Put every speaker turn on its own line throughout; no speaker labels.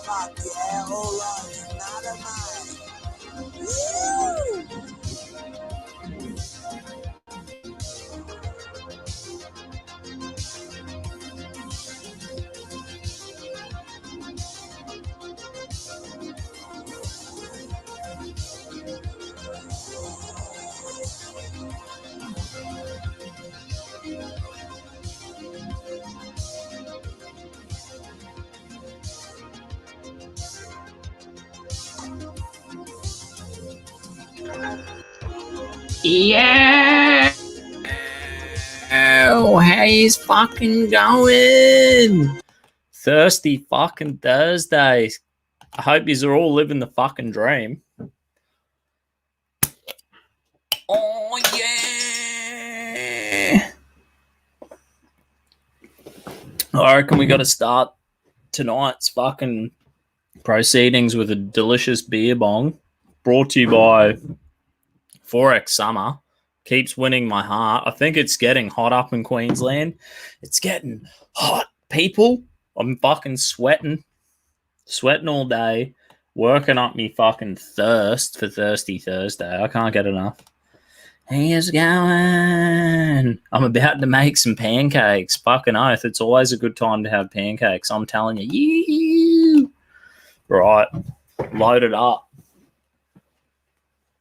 Fuck yeah, hold on, it's not a mine. Woo!
Yeah. Oh, how's fucking going? Thirsty fucking Thursdays. I hope yous are all living the fucking dream. Oh, yeah. I reckon we got to start tonight's fucking proceedings with a delicious beer bong brought to you by Forex Summer. Keeps winning my heart. I think it's getting hot up in Queensland. It's getting hot, people. I'm fucking sweating all day, working up me fucking thirst for Thirsty Thursday. I can't get enough. How's it going? I'm about to make some pancakes. Fucking oath. It's always a good time to have pancakes. I'm telling you. Right. Load it up.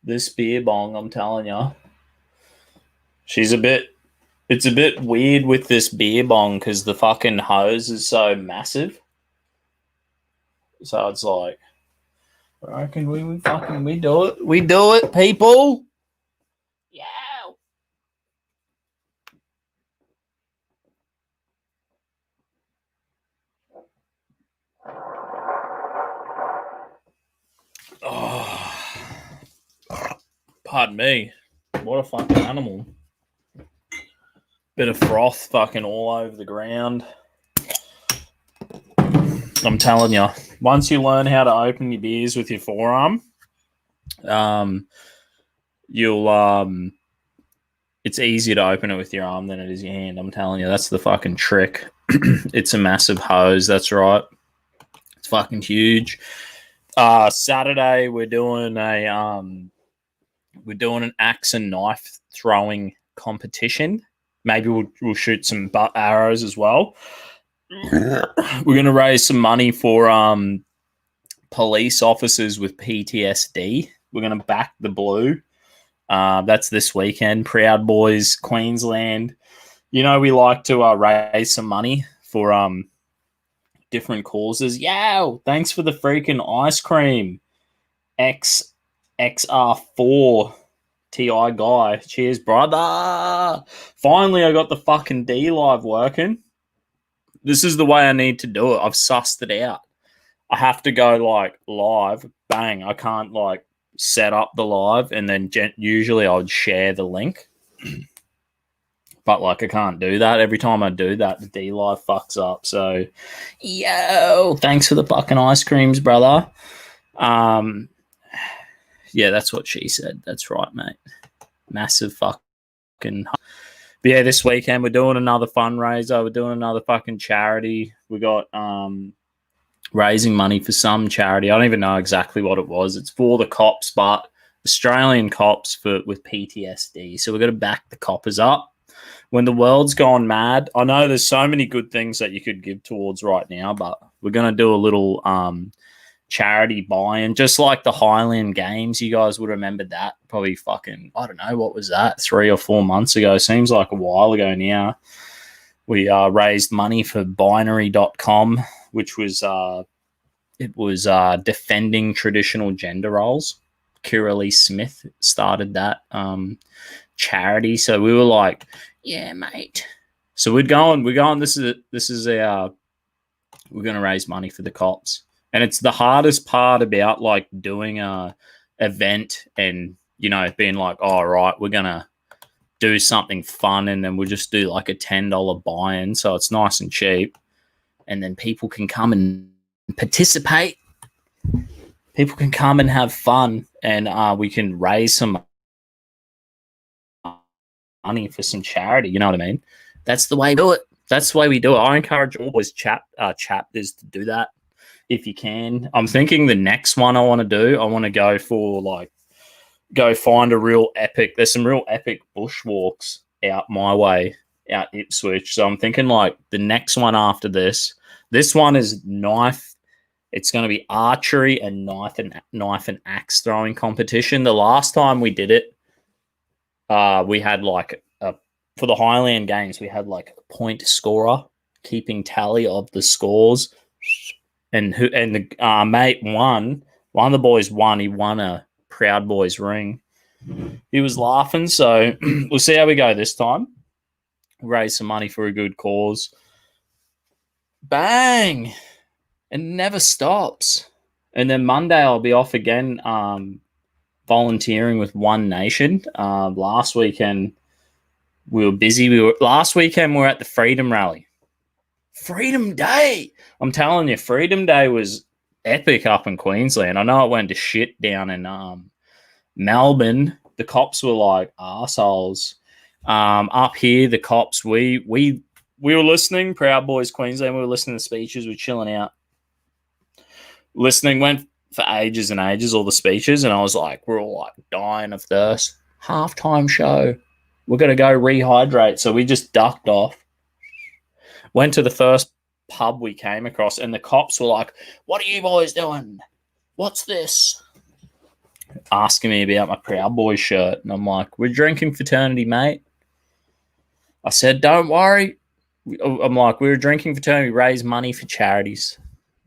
This beer bong, I'm telling you. It's a bit weird with this beer bong because the fucking hose is so massive. So it's like, I reckon we do it. We do it, people. Yeah. Oh, pardon me. What a fucking animal. Bit of froth fucking all over the ground. I'm telling you, once you learn how to open your beers with your forearm, it's easier to open it with your arm than it is your hand. I'm telling you, that's the fucking trick. It's a massive hose. That's right. It's fucking huge. Saturday we're doing an axe and knife throwing competition. Maybe we'll shoot some butt arrows as well. We're going to raise some money for police officers with PTSD. We're going to back the blue. That's this weekend. Proud Boys, Queensland. You know, we like to raise some money for different causes. Yow! Thanks for the freaking ice cream. XR4 TI guy. Cheers, brother. Finally, I got the fucking D live working. This is the way I need to do it. I've sussed it out. I have to go like live. Bang. I can't like set up the live and then usually I would share the link. But like I can't do that. Every time I do that, the D live fucks up. So, yo, thanks for the fucking ice creams, brother. Yeah, that's what she said. That's right, mate. Massive fucking. But yeah, this weekend we're doing another fundraiser. We're doing another fucking charity. We got raising money for some charity. I don't even know exactly what it was. It's for the cops, but Australian cops with PTSD. So we're going to back the coppers up. When the world's gone mad, I know there's so many good things that you could give towards right now, but we're going to do a little charity buy-in, just like the Highland Games. You guys would remember that. Probably fucking, I don't know, what was that, 3 or 4 months ago? Seems like a while ago now. We raised money for binary.com, which was defending traditional gender roles. Kiralee Smith started that charity. So we were like, yeah, mate. So we're going, we're going to raise money for the cops. And it's the hardest part about like doing a event and, you know, being like, oh, right, we're going to do something fun and then we'll just do like a $10 buy-in. So it's nice and cheap. And then people can come and participate. People can come and have fun and we can raise some money for some charity. You know what I mean? That's the way we do it. That's the way we do it. I encourage all boys chapters to do that. if you can. I'm thinking the next one I want to do, I want to go for like, go find a real epic. There's some real epic bushwalks out my way, out Ipswich. So I'm thinking like the next one after this. This one is knife. It's going to be archery and knife and axe throwing competition. The last time we did it, we had like for the Highland Games, we had like a point scorer keeping tally of the scores, and the mate won. One of the boys won. He won a Proud Boys ring. He was laughing. So we'll see how we go this time. Raise some money for a good cause. Bang! It never stops. And then Monday I'll be off again, volunteering with One Nation. Last weekend we were busy. Last weekend we were at the Freedom Rally. Freedom Day! I'm telling you, Freedom Day was epic up in Queensland. I know it went to shit down in Melbourne. The cops were like arseholes. Up here, the cops, we were listening. Proud Boys Queensland, we were listening to speeches. We're chilling out. Listening went for ages and ages, all the speeches, and I was like, we're all like dying of thirst. Halftime show. We're going to go rehydrate. So we just ducked off. Went to the first pub we came across, and the cops were like, what are you boys doing? What's this? Asking me about my Proud Boys shirt. And I'm like, we're drinking fraternity, mate. I said, don't worry. I'm like, we're drinking fraternity, raise money for charities.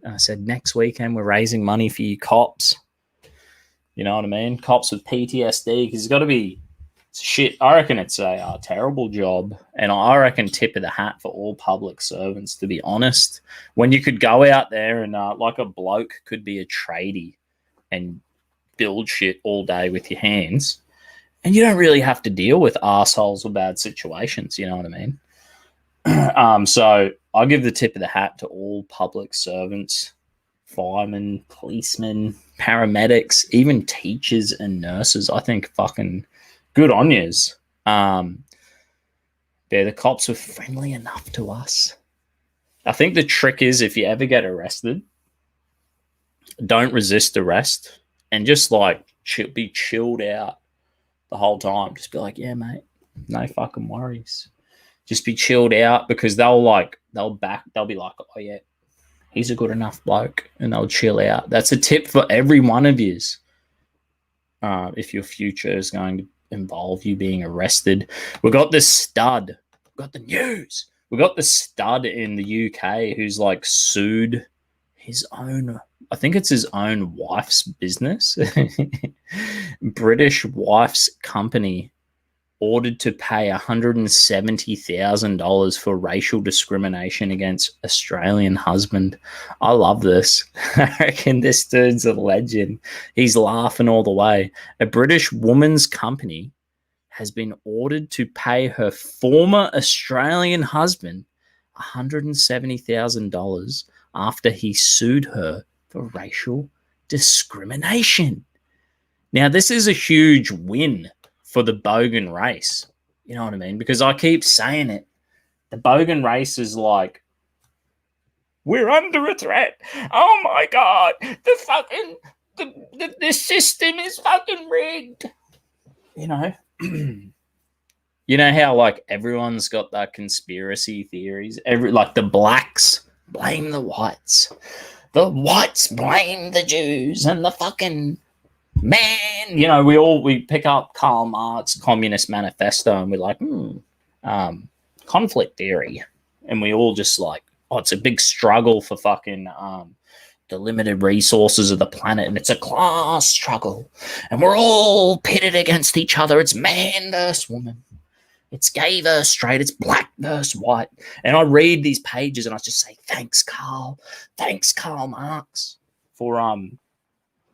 And I said, next weekend we're raising money for you cops. You know what I mean? Cops with PTSD, because it's got to be shit. I reckon it's a terrible job. And I reckon tip of the hat for all public servants, to be honest. When you could go out there and like a bloke could be a tradie and build shit all day with your hands, and you don't really have to deal with assholes or bad situations. You know what I mean? So I'll give the tip of the hat to all public servants, firemen, policemen, paramedics, even teachers and nurses. I think fucking good on yous. The cops were friendly enough to us. I think the trick is, if you ever get arrested, don't resist arrest and just like be chilled out the whole time. Just be like, yeah, mate, no fucking worries. Just be chilled out, because they'll be like, oh yeah, he's a good enough bloke, and they'll chill out. That's a tip for every one of yous. If your future is going to involve you being arrested. We got this stud. We got the news. We got the stud in the UK who's like sued his own, I think it's his own wife's business. British wife's company ordered to pay $170,000 for racial discrimination against Australian husband. I love this. I reckon this dude's a legend. He's laughing all the way. A British woman's company has been ordered to pay her former Australian husband $170,000 after he sued her for racial discrimination. Now, this is a huge win for the Bogan race. You know what I mean? Because I keep saying it. The Bogan race is like, we're under a threat. Oh my God. The system is fucking rigged. You know? You know how like everyone's got that conspiracy theories? Like the blacks blame the whites. The whites blame the Jews, and the fucking man, you know, we pick up Karl Marx Communist Manifesto, and we're like, conflict theory, and we all just like, oh, it's a big struggle for fucking the limited resources of the planet, and it's a class struggle, and we're all pitted against each other. It's man versus woman, it's gay versus straight, it's black versus white. And I read these pages and I just say, thanks Karl Marx for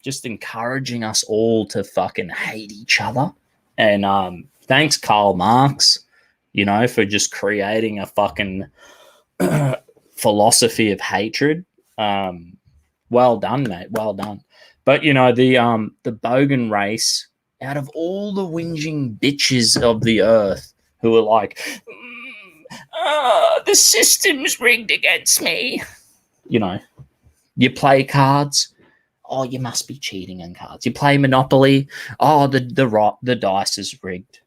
just encouraging us all to fucking hate each other. And thanks Karl Marx, you know, for just creating a fucking philosophy of hatred. Well done, mate. Well done. But you know, the Bogan race, out of all the whinging bitches of the earth who are like, the system's rigged against me, you know, You play cards. Oh, you must be cheating in cards. You play Monopoly. Oh, the dice is rigged.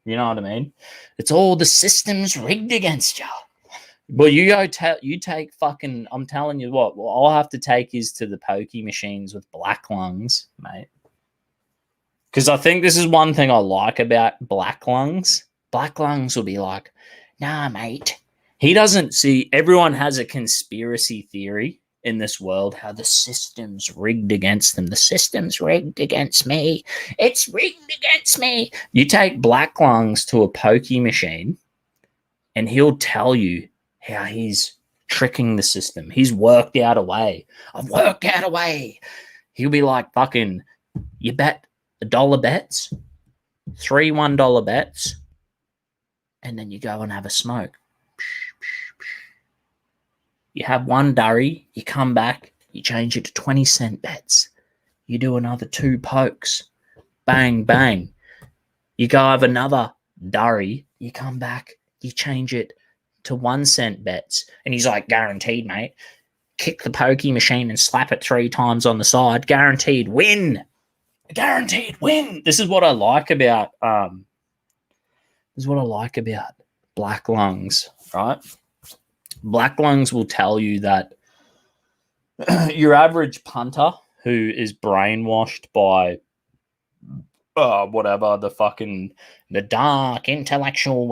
You know what I mean? It's all the systems rigged against you. Well, you take fucking. I'm telling you what. Well, I'll have to take is to the pokey machines with black lungs, mate. Because I think this is one thing I like about black lungs. Black lungs will be like, nah, mate. He doesn't see. Everyone has a conspiracy theory in this world, how the system's rigged against them. The system's rigged against me. It's rigged against me. You take black lungs to a pokey machine, and he'll tell you how he's tricking the system. He's worked out a way. I've worked out a way. He'll be like, fucking, you bet $1 bets, 3 $1 bets, and then you go and have a smoke. You have 1 durry, you come back, you change it to 20-cent bets. You do another 2 pokes. Bang, bang. You go have another durry, you come back, you change it to 1 cent bets. And he's like, guaranteed, mate. Kick the pokey machine and slap it 3 times on the side. Guaranteed win. Guaranteed win. This is what I like about black lungs, right? Black lungs will tell you that your average punter who is brainwashed by whatever the dark intellectual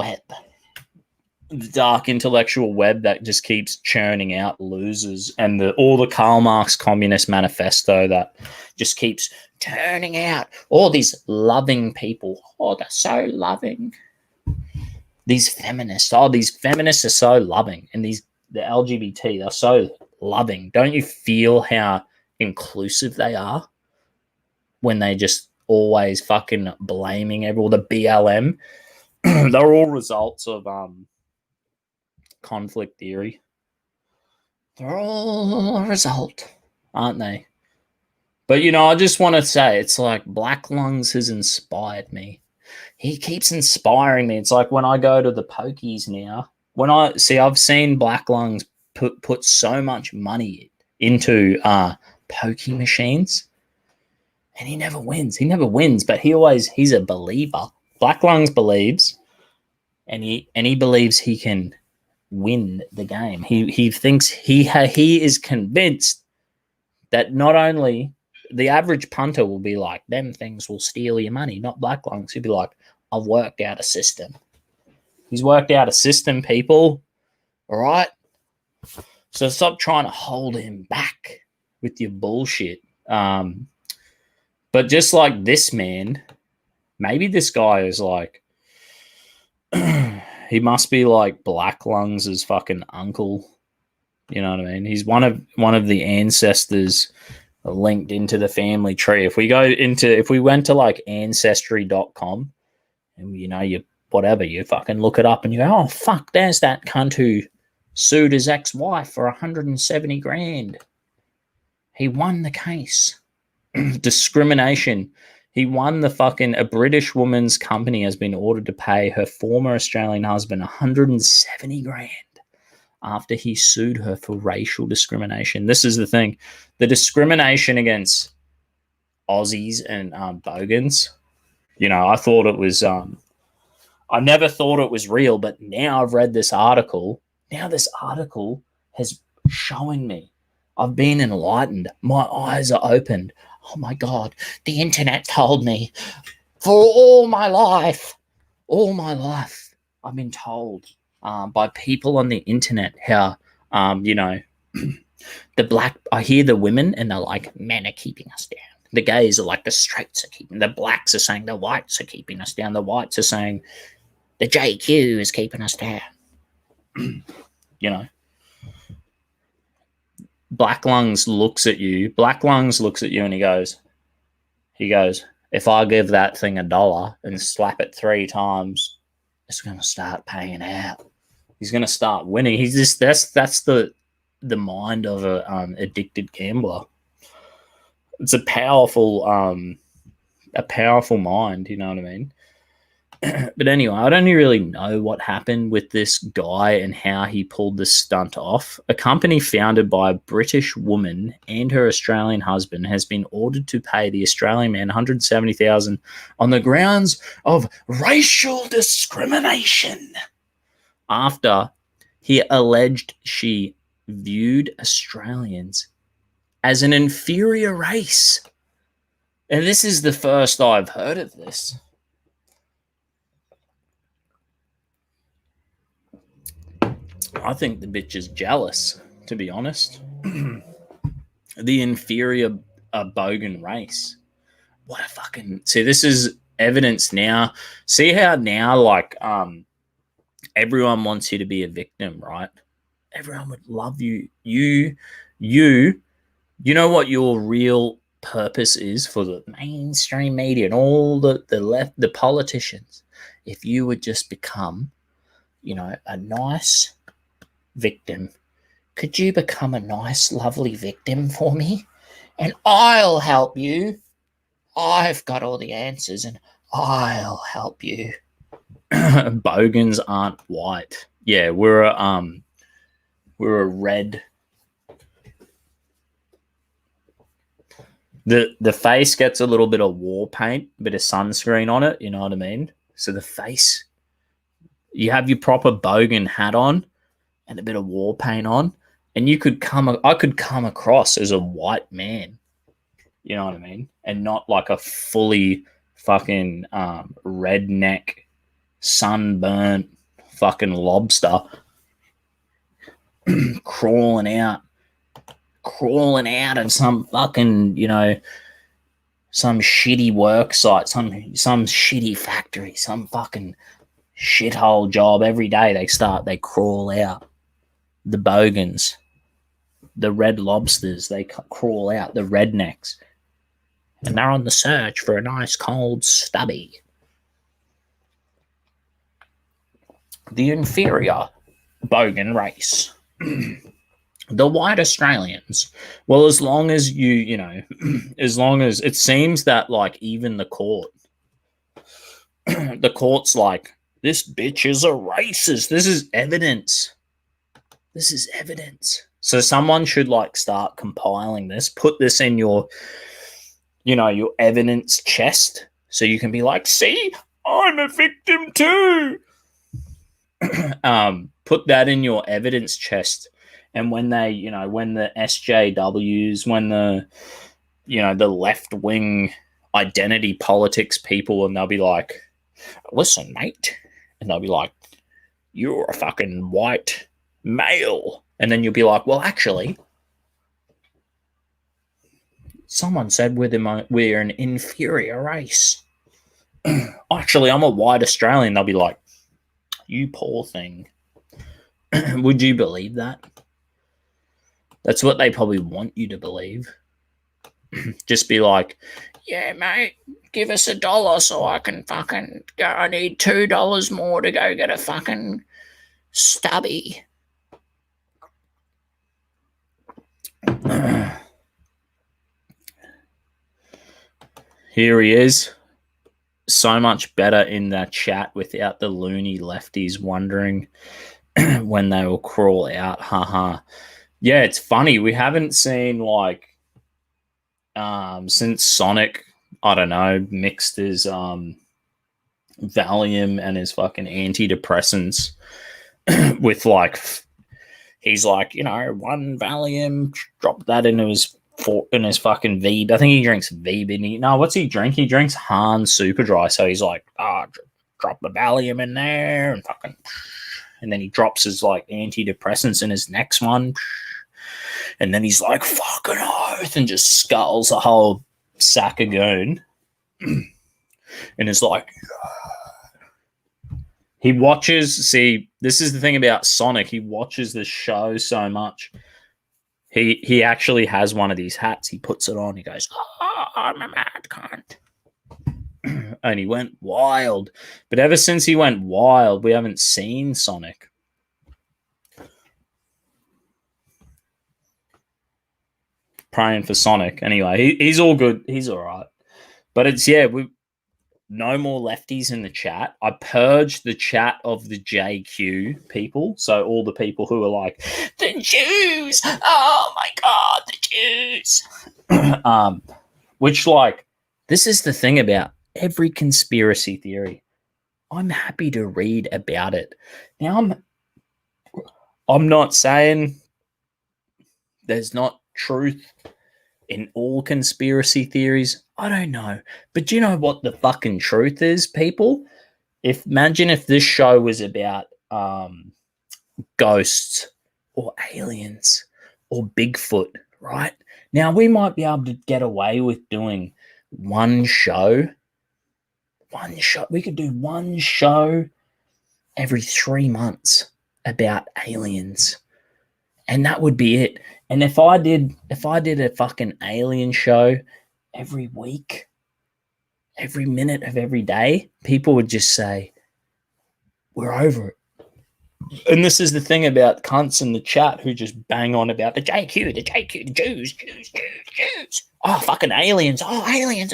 web, that just keeps churning out losers, and all the Karl Marx Communist Manifesto that just keeps turning out all these loving people. Oh, they're so loving. These feminists are so loving, and the LGBT, they're so loving. Don't you feel how inclusive they are when they just always fucking blaming everyone? The BLM, they're all results of conflict theory. They're all a result, aren't they? But, I just want to say, it's like Black Lungs has inspired me. He keeps inspiring me. It's like when I go to the pokies now, I've seen Black Lungs put so much money into pokey machines, and he never wins. But he's a believer. Black Lungs believes, and he believes he can win the game. He thinks he is convinced that not only the average punter will be like, them things will steal your money, not Black Lungs. He'll be like, I've worked out a system. He's worked out a system, people. All right? So stop trying to hold him back with your bullshit. But just like this man, maybe this guy is like, he must be like Black Lungs' fucking uncle. You know what I mean? He's one of the ancestors linked into the family tree. If we went to like ancestry.com and you fucking look it up and you go, oh fuck, there's that cunt who sued his ex-wife for 170 grand. He won the case. Discrimination. He won a British woman's company has been ordered to pay her former Australian husband 170 grand after he sued her for racial discrimination. This is the thing. The discrimination against Aussies and Bogans, I thought it was, I never thought it was real, but now I've read this article. Now this article has shown me. I've been enlightened. My eyes are opened. Oh my God, the internet told me for all my life, I've been told by people on the internet how, I hear the women and they're like, men are keeping us down. The gays are like, the straights are keeping, the blacks are saying the whites are keeping us down. The whites are saying the JQ is keeping us down. Black Lungs looks at you and he goes, if I give that thing $1 and slap it 3 times, it's going to start paying out. He's going to start winning. He's just, that's the mind of a addicted gambler. It's a powerful mind, you know what I mean? But anyway, I don't really know what happened with this guy and how he pulled the stunt off. A company founded by a British woman and her Australian husband has been ordered to pay the Australian man $170,000 on the grounds of racial discrimination after he alleged she viewed Australians as an inferior race. And this is the first I've heard of this. I think the bitch is jealous, to be honest. The inferior Bogan race. What a fucking... See, this is evidence now. See how now, like, everyone wants you to be a victim, right? Everyone would love you. You know what your real purpose is for the mainstream media and all the left, the politicians. If you would just become, a nice victim. Could you become a nice, lovely victim for me? And I'll help you. I've got all the answers and I'll help you. Bogans aren't white. Yeah, we're a red. The face gets a little bit of war paint, a bit of sunscreen on it, you know what I mean? So the face, you have your proper Bogan hat on and a bit of war paint on, and I could come across as a white man, you know what I mean? And not like a fully fucking redneck, sunburnt fucking lobster crawling out of some fucking, some shitty work site, some shitty factory, some fucking shithole job. Every day they crawl out. The Bogans, the red lobsters, they crawl out, the rednecks. And they're on the search for a nice cold stubby. The inferior Bogan race. The white Australians. Well, as long as as long as it seems that, like, even the court's like, this bitch is a racist. This is evidence. So someone should, like, start compiling this, put this in your, your evidence chest, so you can be like, see, I'm a victim too. Put that in your evidence chest. And when they, when the SJWs, when the left-wing identity politics people, and they'll be like, listen, mate. And they'll be like, you're a fucking white male. And then you'll be like, well, actually, someone said we're an inferior race. Actually, I'm a white Australian. They'll be like, you poor thing. Would you believe that? That's what they probably want you to believe. Just be like, yeah, mate, give us $1 so I can fucking go. I need $2 more to go get a fucking stubby. Here he is. So much better in that chat without the loony lefties wondering when they will crawl out. Haha. Yeah, it's funny. We haven't seen, like, since Sonic, I don't know, mixed his Valium and his fucking antidepressants with, like, he's like, one Valium, drop that into his fucking Veeb. I think he drinks Veeb. No, what's he drink? He drinks Han Super Dry. So he's like, drop the Valium in there and fucking, and then he drops his, like, antidepressants in his next one. And then he's like, fucking oath, and just skulls a whole sack of goon. And it's like, he watches, see, this is the thing about Sonic, he watches the show so much. He actually has one of these hats, he puts it on, he goes, I'm a mad cunt. And he went wild. But ever since he went wild, we haven't seen Sonic. Praying for Sonic. Anyway, he's all good. He's all right. But it's, yeah, no more lefties in the chat. I purged the chat of the JQ people. So all the people who are like, the Jews, oh my God, the Jews. Which, like, this is the thing about every conspiracy theory. I'm happy to read about it. Now, I'm not saying there's not truth in all conspiracy theories. I don't know. But do you know what the fucking truth is, people? Imagine if this show was about ghosts or aliens or Bigfoot, right? Now, we might be able to get away with doing one show. We could do one show every 3 months about aliens. And that would be it. And if I did a fucking alien show every week, every minute of every day, people would just say, we're over it. And this is the thing about cunts in the chat who just bang on about the JQ, the Jews. Oh, fucking aliens. Oh, aliens.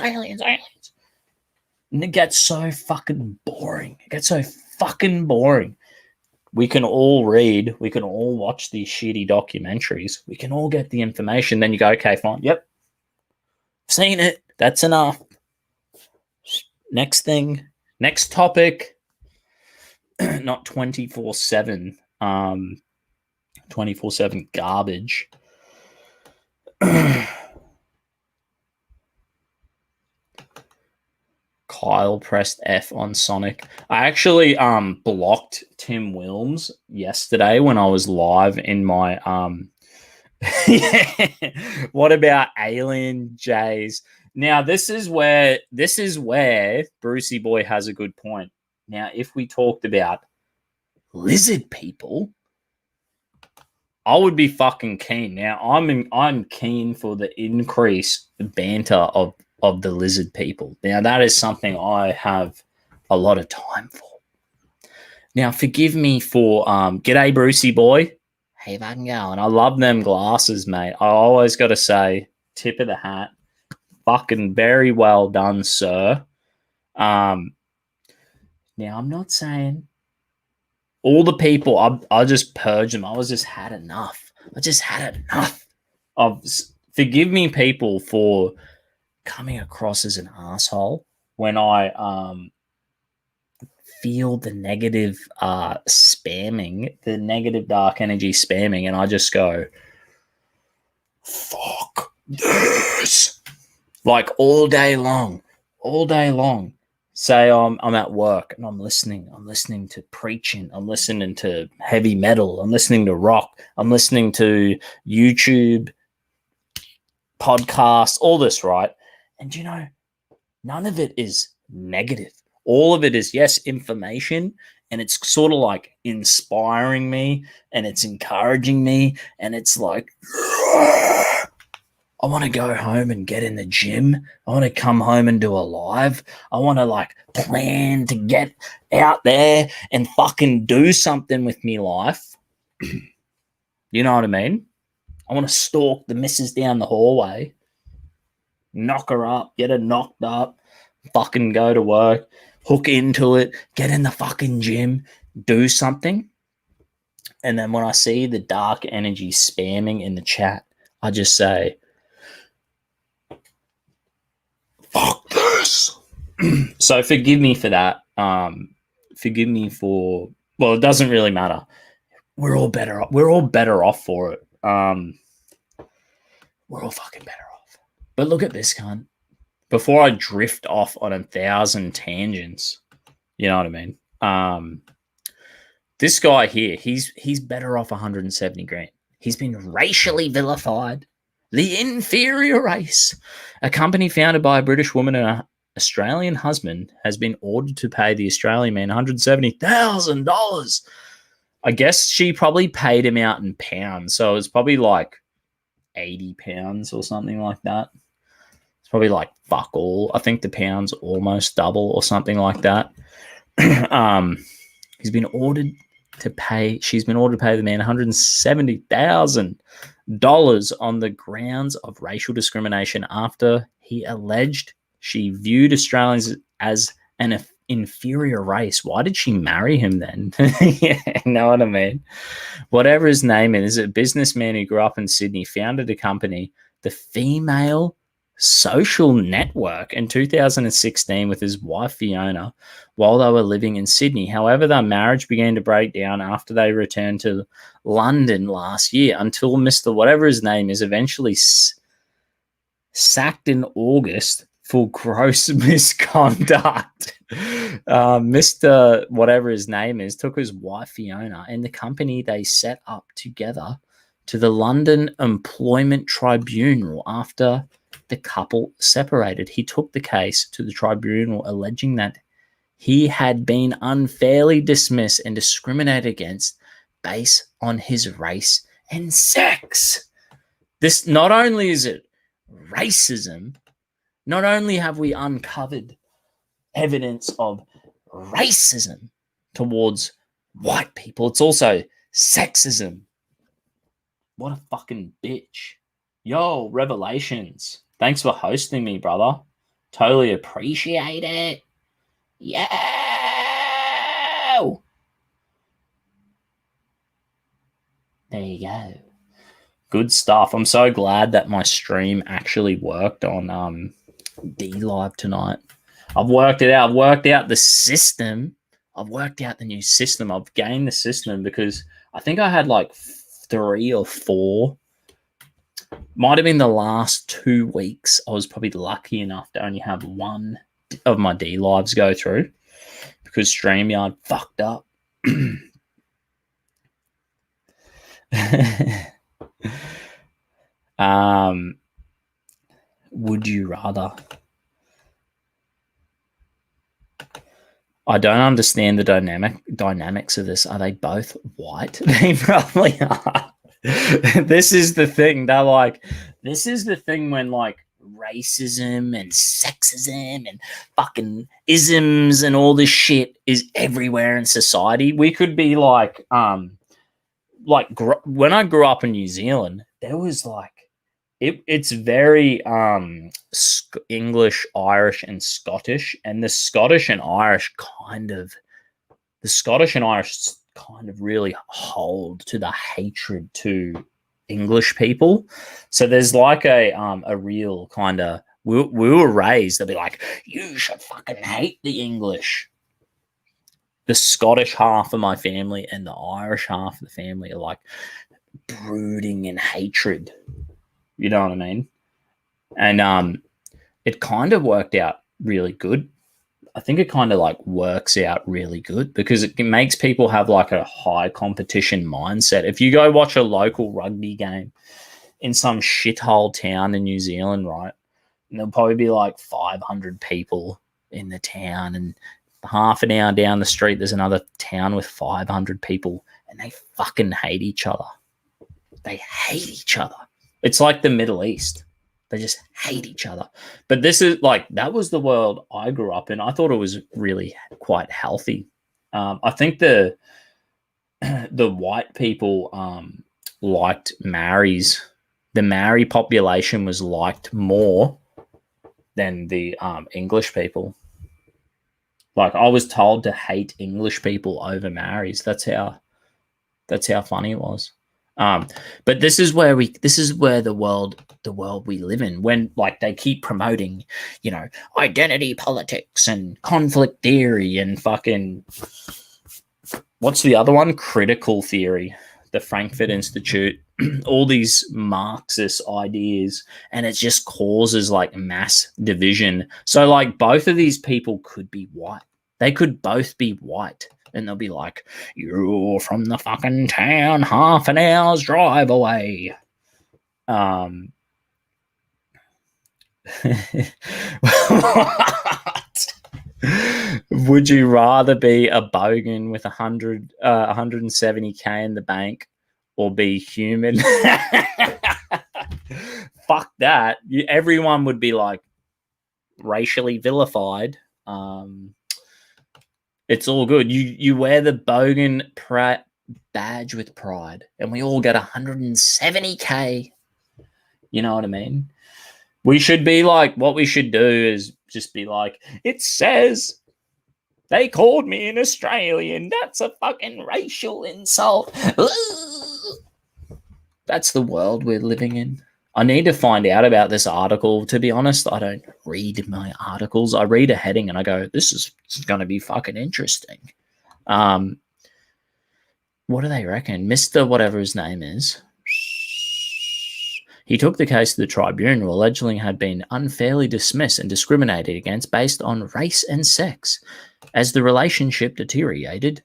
And it gets so fucking boring. We can all read. We can all watch these shitty documentaries. We can all get the information. Then you go, okay, fine. Yep. Seen it. That's enough. Next thing. Next topic. Not 24/7. 24/7 garbage. Kyle pressed F on Sonic. I actually blocked Tim Wilms yesterday when I was live in my yeah. What about Alien Jays? Now this is where Brucey Boy has a good point. Now, if we talked about lizard people, I would be fucking keen. Now, I'm keen for the increased banter of the lizard people. Now, that is something I have a lot of time for. Now, forgive me for g'day, Brucey Boy. Hey, fucking going. I love them glasses, mate. I always got to say, tip of the hat. Fucking very well done, sir. Now, I'm not saying all the people, I just purged them. I just had enough. Forgive me, people, for coming across as an asshole when I feel the negative spamming, the negative dark energy spamming, and I just go, fuck this. Like all day long. Say I'm at work and I'm listening to preaching, I'm listening to heavy metal, I'm listening to rock, I'm listening to YouTube podcasts, all this, right? And you know, none of it is negative. All of it is, yes, information, and it's sort of like inspiring me and it's encouraging me, and it's like, I want to go home and get in the gym. I want to come home and do a live. I want to like plan to get out there and fucking do something with me life. You know what I mean? I want to stalk the missus down the hallway, knock her up, get her knocked up, fucking go to work, hook into it, get in the fucking gym, do something. And then when I see the dark energy spamming in the chat, I just say, fuck this. So forgive me for that. Forgive me for, well, it doesn't really matter. We're all better off for it. We're all fucking better off. But look at this cunt. Before I drift off on 1,000 tangents, you know what I mean? This guy here, he's better off 170 grand. He's been racially vilified. The inferior race. A company founded by a British woman and an Australian husband has been ordered to pay the Australian man $170,000. I guess she probably paid him out in pounds, so it's probably like 80 pounds or something like that. It's probably like fuck all. I think the pound's almost double or something like that. She's been ordered to pay the man $170,000 on the grounds of racial discrimination after he alleged she viewed Australians as an inferior race. Why did she marry him then? Yeah, know what I mean? Whatever his name is, a businessman who grew up in Sydney, founded a company, the Female Social Network, in 2016 with his wife Fiona while they were living in Sydney. However, their marriage began to break down after they returned to London last year, until Mr. whatever his name is eventually sacked in August for gross misconduct. Mr. whatever his name is took his wife Fiona and the company they set up together to the London Employment Tribunal after the couple separated. He took the case to the tribunal, alleging that he had been unfairly dismissed and discriminated against based on his race and sex. This, not only is it racism, not only have we uncovered evidence of racism towards white people, it's also sexism. What a fucking bitch. Yo, Revelations. Thanks for hosting me, brother. Totally appreciate it. Yo! There you go. Good stuff. I'm so glad that my stream actually worked on D Live tonight. I've worked it out. I've worked out the system. I've worked out the new system. I've gained the system because I think I had like 3 or 4. Might have been the last 2 weeks. I was probably lucky enough to only have 1 of my D Lives go through because StreamYard fucked up. Would you rather? I don't understand the dynamics of this. Are they both white? They probably are. This is the thing. They're like, this is the thing when like racism and sexism and fucking isms and all this shit is everywhere in society. We could be like when I grew up in New Zealand, there was like, it's very English, Irish, and Scottish, and the Scottish and Irish kind of really hold to the hatred to English people. So there's like a real kind of, we were raised, they'll be like, you should fucking hate the English. The Scottish half of my family and the Irish half of the family are like brooding in hatred. You know what I mean? And it kind of worked out really good. I think it kind of like works out really good because it makes people have like a high competition mindset. If you go watch a local rugby game in some shithole town in New Zealand, right, and there'll probably be like 500 people in the town, and half an hour down the street there's another town with 500 people, and they fucking hate each other. They hate each other. It's like the Middle East. They just hate each other. But this is like, that was the world I grew up in. I thought it was really quite healthy. I think the white people liked Maoris. The Maori population was liked more than the English people. Like, I was told to hate English people over Maoris. That's how funny it was. But this is where the world we live in, when like they keep promoting, you know, identity politics and conflict theory and fucking, what's the other one? Critical theory, the Frankfurt Institute, all these Marxist ideas, and it just causes like mass division. So like both of these people could be white. They could both be white. And they'll be like, you're from the fucking town, half an hour's drive away. What? Would you rather be a bogan with 170K in the bank or be human? Fuck that. Everyone would be like racially vilified. It's all good. You wear the bogan badge with pride, and we all get 170K. You know what I mean? We should be like, what we should do is just be like, it says They called me an Australian. That's a fucking racial insult. That's the world we're living in. I need to find out about this article. To be honest, I don't read my articles. I read a heading and I go, this is going to be fucking interesting. What do they reckon? Mr. whatever his name is. He took the case to the tribunal, allegedly had been unfairly dismissed and discriminated against based on race and sex. As the relationship deteriorated,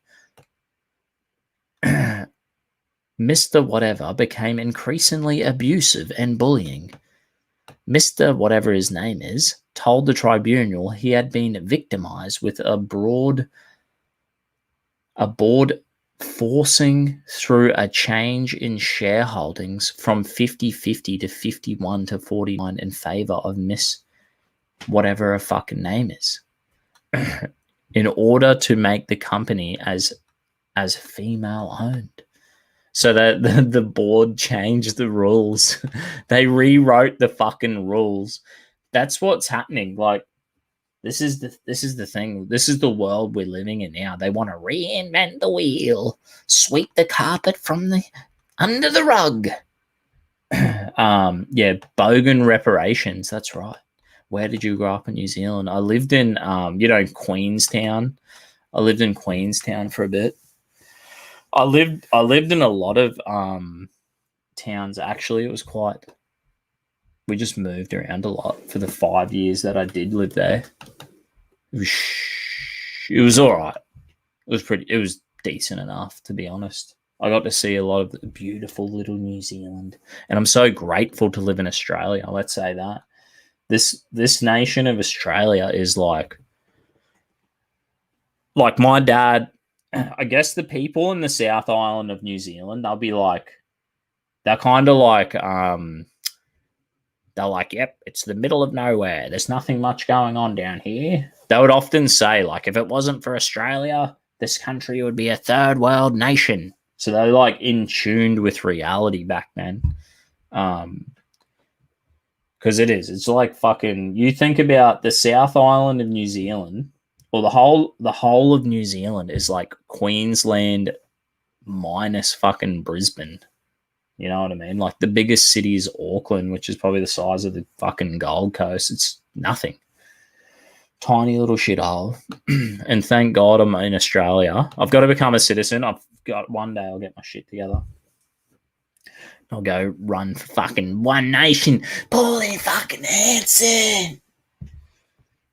Mr. Whatever became increasingly abusive and bullying. Mr. Whatever his name is told the tribunal he had been victimized with a board forcing through a change in shareholdings from 50-50 to 51 to 49 in favor of Miss whatever her fucking name is in order to make the company as female owned. So that the board changed the rules. They rewrote the fucking rules. That's what's happening. Like, this is the thing. This is the world we're living in now. They want to reinvent the wheel, sweep the carpet from under the rug. Yeah, Bogan reparations. That's right. Where did you grow up in New Zealand? I lived in Queenstown. I lived in Queenstown for a bit. I lived in a lot of towns. Actually, it was quite. We just moved around a lot for the 5 years that I did live there. It was all right. It was decent enough, to be honest. I got to see a lot of the beautiful little New Zealand, and I'm so grateful to live in Australia. Let's say that this nation of Australia is like my dad. I guess the people in the South Island of New Zealand, they're kind of like, they're like, yep, it's the middle of nowhere. There's nothing much going on down here. They would often say, like, if it wasn't for Australia, this country would be a third world nation. So they're like in tuned with reality back then. Because it's like fucking, you think about the South Island of New Zealand. Well, the whole of New Zealand is like Queensland minus fucking Brisbane. You know what I mean? Like the biggest city is Auckland, which is probably the size of the fucking Gold Coast. It's nothing. Tiny little shithole. And thank God I'm in Australia. I've got to become a citizen. One day I'll get my shit together. I'll go run for fucking One Nation. Paulie fucking Hanson.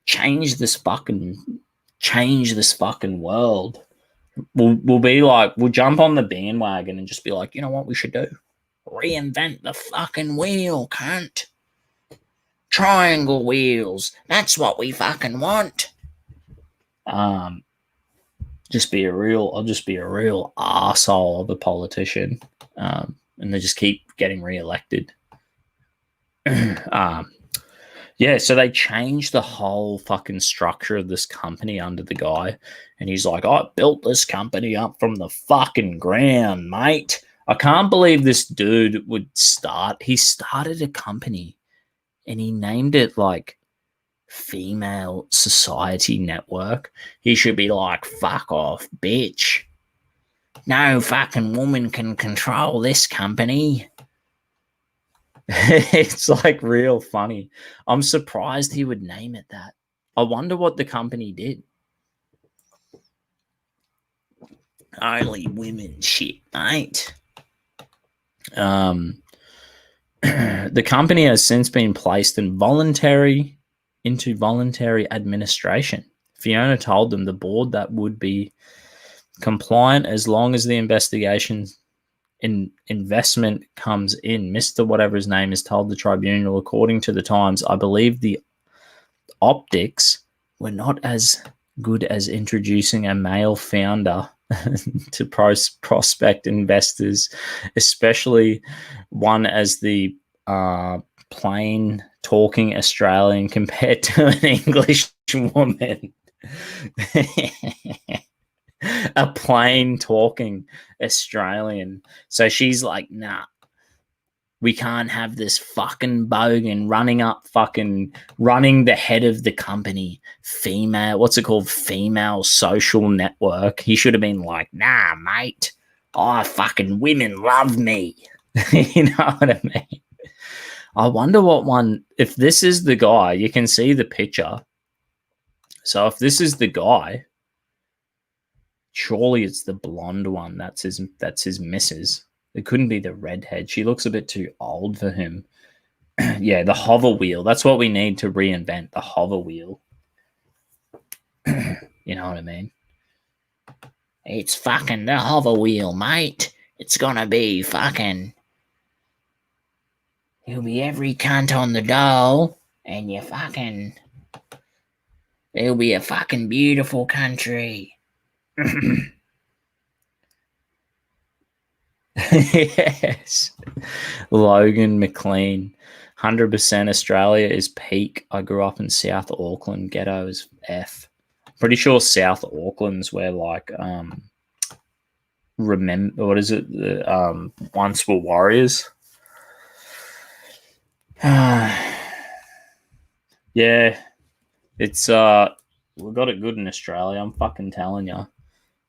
Change this fucking world. We'll be like, we'll jump on the bandwagon and just be like, you know what we should do? Reinvent the fucking wheel, cunt. Triangle wheels. That's what we fucking want. I'll just be a real arsehole of a politician. And they just keep getting reelected. Yeah, so they changed the whole fucking structure of this company under the guy. And he's like, I built this company up from the fucking ground, mate. I can't believe this dude would he started a company and he named it like Female Society Network. He should be like, fuck off, bitch. No fucking woman can control this company. It's like real funny. I'm surprised he would name it that. I wonder what the company did. Only women shit, mate. The company has since been placed into voluntary administration. Fiona told them the board that would be compliant as long as the investment comes in. Mr. whatever his name is told the tribunal, according to the Times, I believe the optics were not as good as introducing a male founder to prospect investors, especially one as the plain talking Australian compared to an English woman. A plain talking Australian. So she's like, nah, We can't have this fucking bogan running the head of the company. What's it called? Female social network. He should have been like, nah, mate. Oh, fucking women love me. You know what I mean? I wonder what one, if this is the guy, you can see the picture. So if this is the guy, surely it's the blonde one. That's his missus. It couldn't be the redhead. She looks a bit too old for him. Yeah, the hover wheel. That's what we need to reinvent, the hover wheel. You know what I mean? It's fucking the hover wheel, mate. It's gonna be fucking... You'll be every cunt on the dole, and you fucking... It'll be a fucking beautiful country. Yes. Logan McLean. 100% Australia is peak. I grew up in South Auckland. Ghetto is F. Pretty sure South Auckland's where like remember what is it? Once were warriors. Yeah. It's we got it good in Australia, I'm fucking telling you.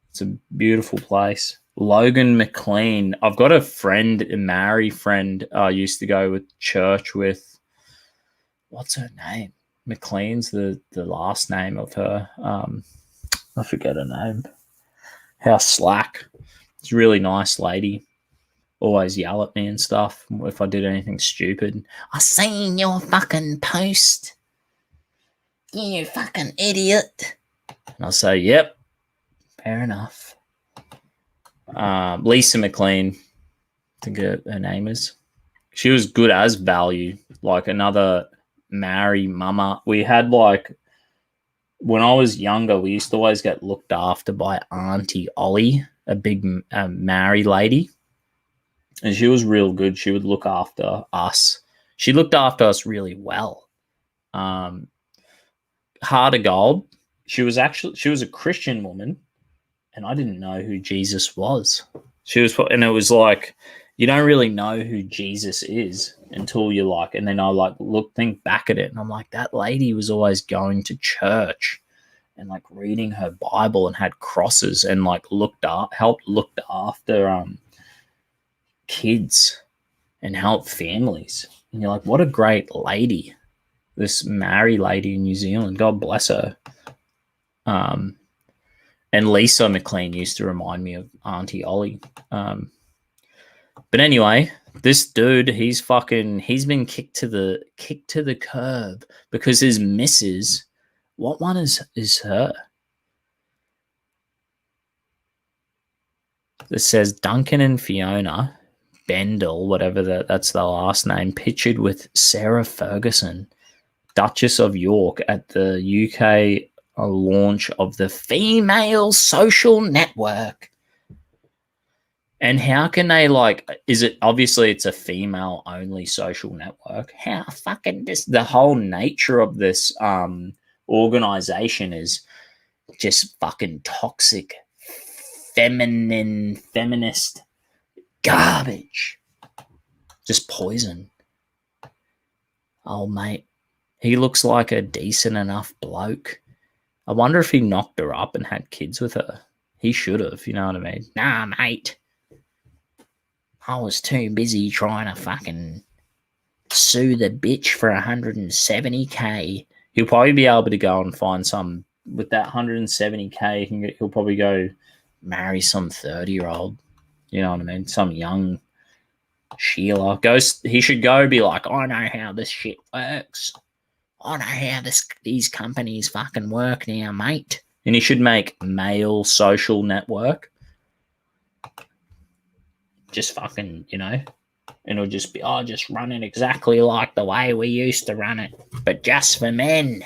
It's a beautiful place. Logan McLean. I've got a friend, a Maori friend, I used to go with church with. What's her name? McLean's the last name of her. I forget her name. How slack. It's a really nice lady. Always yell at me and stuff if I did anything stupid. I seen your fucking post. You fucking idiot. And I'll say, yep, fair enough. Lisa McLean, I think her name is. She was good as value, like another Maori mama. We had like, when I was younger, we used to always get looked after by Auntie Ollie, a big Maori lady. And she was real good. She would look after us. She looked after us really well. Heart of gold. She was a Christian woman, and I didn't know who Jesus was. And it was like, you don't really know who Jesus is until you're like, and then I like think back at it, and I'm like, that lady was always going to church and like reading her Bible and had crosses and like helped look after kids and help families. And you're like, what a great lady. This Maori lady in New Zealand. God bless her. And Lisa McLean used to remind me of Auntie Ollie. But anyway, this dude, he's been kicked to the curb because his missus, what one is her? It says Duncan and Fiona Bendel, whatever that's the last name, pictured with Sarah Ferguson, Duchess of York, at the UK launch of the female social network. And how can they obviously it's a female only social network. How fucking the whole nature of this organization is just fucking toxic, feminist garbage. Just poison. Oh, mate. He looks like a decent enough bloke. I wonder if he knocked her up and had kids with her. He should have, you know what I mean? Nah, mate. I was too busy trying to fucking sue the bitch for 170K. He'll probably be able to go and find some, with that 170K, he'll probably go marry some 30-year-old. You know what I mean? Some young Sheila. He should go be like, I know how this shit works. I know how these companies fucking work now, mate. And he should make male social network. Just fucking, and it'll just be, just run it exactly like the way we used to run it, but just for men.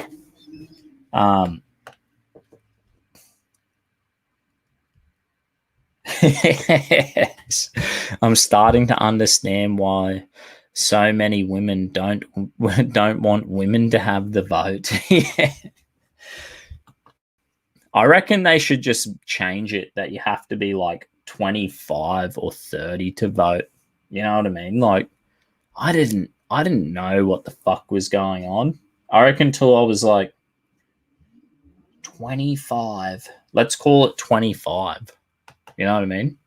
Yes. I'm starting to understand why so many women don't want women to have the vote. Yeah. I reckon they should just change it that you have to be like 25 or 30 to vote. You know what I mean? Like, I didn't know what the fuck was going on. I reckon till I was like 25. Let's call it 25. You know what I mean?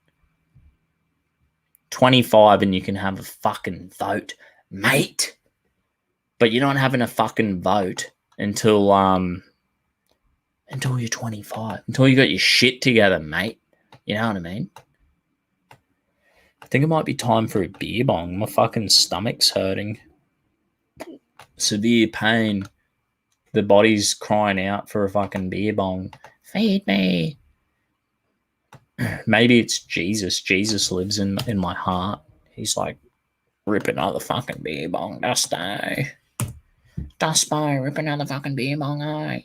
25 and you can have a fucking vote, mate. But you're not having a fucking vote until you're 25. Until you got your shit together, mate. You know what I mean? I think it might be time for a beer bong. My fucking stomach's hurting. Severe pain. The body's crying out for a fucking beer bong. Feed me. Maybe it's Jesus. Jesus lives in my heart. He's like, rip another fucking beer bong, Dusty. Dusty, rip another fucking beer bong, eh?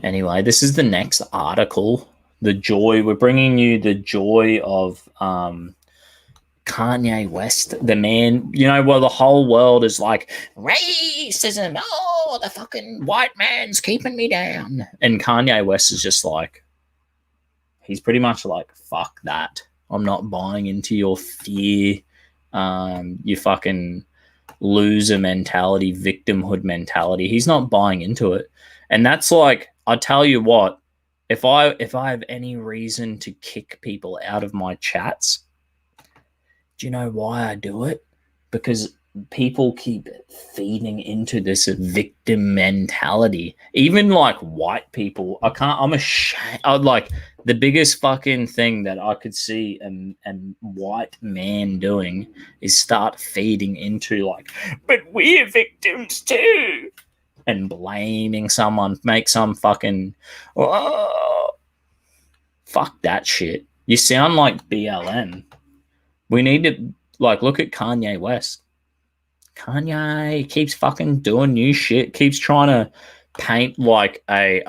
Anyway, this is the next article. We're bringing you the joy of Kanye West, the man, the whole world is like, racism, oh, the fucking white man's keeping me down. And Kanye West is just like, he's pretty much like, fuck that. I'm not buying into your fear, your fucking loser mentality, victimhood mentality. He's not buying into it. And that's like, I tell you what, if I have any reason to kick people out of my chats, do you know why I do it? Because people keep feeding into this victim mentality. Even like white people, I'm ashamed. I'd like the biggest fucking thing that I could see a white man doing is start feeding into like, but we're victims too. And blaming someone, make some fucking, fuck that shit. You sound like BLM. We need to, like, look at Kanye West. Kanye keeps fucking doing new shit, keeps trying to paint like a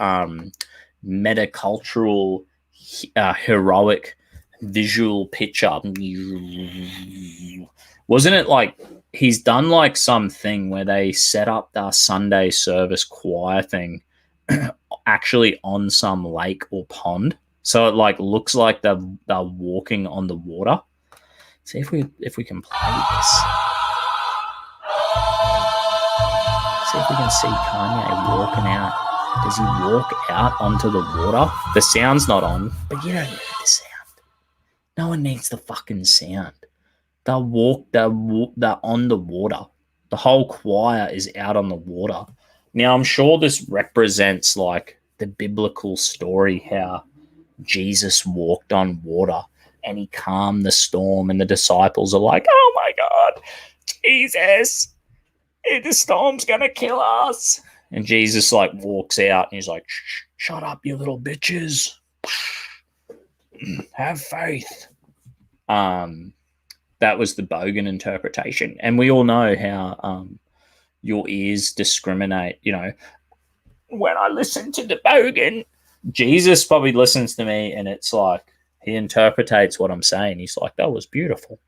metacultural, heroic visual picture. Wasn't it like he's done like something where they set up the Sunday service choir thing actually on some lake or pond? So it like looks like they're walking on the water. See if we can play this. See if we can see Kanye walking out. Does he walk out onto the water? The sound's not on, but you don't need the sound. No one needs the fucking sound. They're on the water. The whole choir is out on the water. Now, I'm sure this represents like the biblical story how Jesus walked on water and he calmed the storm, and the disciples are like, oh my God, Jesus, the storm's going to kill us. And Jesus like walks out and he's like, shut up, you little bitches. Have faith. That was the Bogan interpretation. And we all know how your ears discriminate. You know, when I listen to the Bogan, Jesus probably listens to me and it's like, he interpretates what I'm saying. He's like, that was beautiful.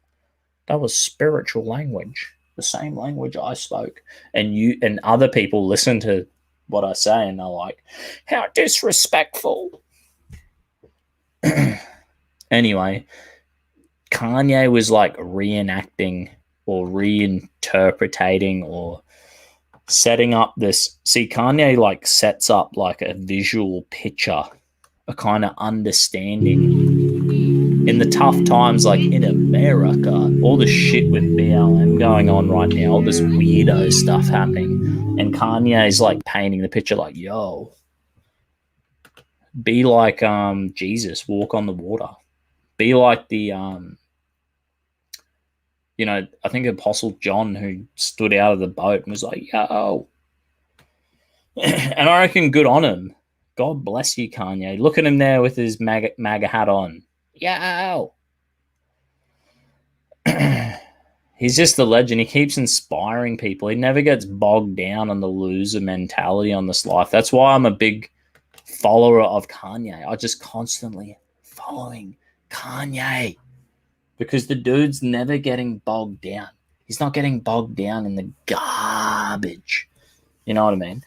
That was spiritual language, the same language I spoke. And you and other people listen to what I say and they're like, how disrespectful. Anyway, Kanye was like reenacting or reinterpreting or setting up this. See, Kanye like sets up like a visual picture, a kind of understanding in the tough times, like in America, all the shit with BLM going on right now, all this weirdo stuff happening. And Kanye's like painting the picture like, yo, be like Jesus, walk on the water. Be like the, I think Apostle John who stood out of the boat and was like, yo. And I reckon good on him. God bless you, Kanye. Look at him there with his MAGA hat on. Yo. He's just a legend. He keeps inspiring people. He never gets bogged down on the loser mentality on this life. That's why I'm a big follower of Kanye. I just constantly following Kanye because the dude's never getting bogged down. He's not getting bogged down in the garbage. You know what I mean?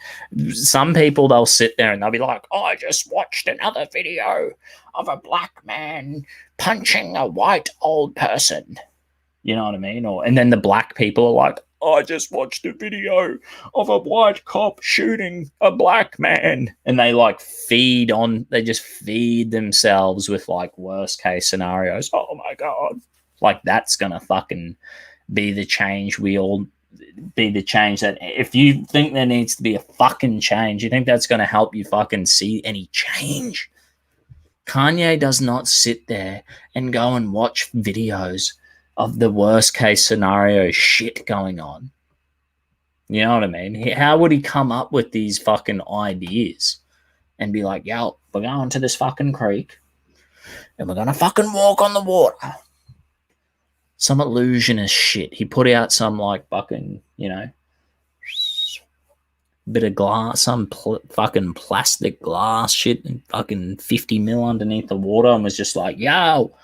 Some people, they'll sit there and they'll be like, oh, I just watched another video of a black man punching a white old person. You know what I mean? And then the black people are like, oh, I just watched a video of a white cop shooting a black man. And they they just feed themselves with like worst case scenarios. Oh my God. Like that's going to fucking be the change that if you think there needs to be a fucking change, you think that's going to help you fucking see any change? Kanye does not sit there and go and watch videos of the worst case scenario shit going on. You know what I mean? How would he come up with these fucking ideas and be like, yo, we're going to this fucking creek and we're going to fucking walk on the water? Some illusionist shit. He put out some like fucking, bit of glass, some fucking plastic glass shit and fucking 50 mil underneath the water and was just like, yo,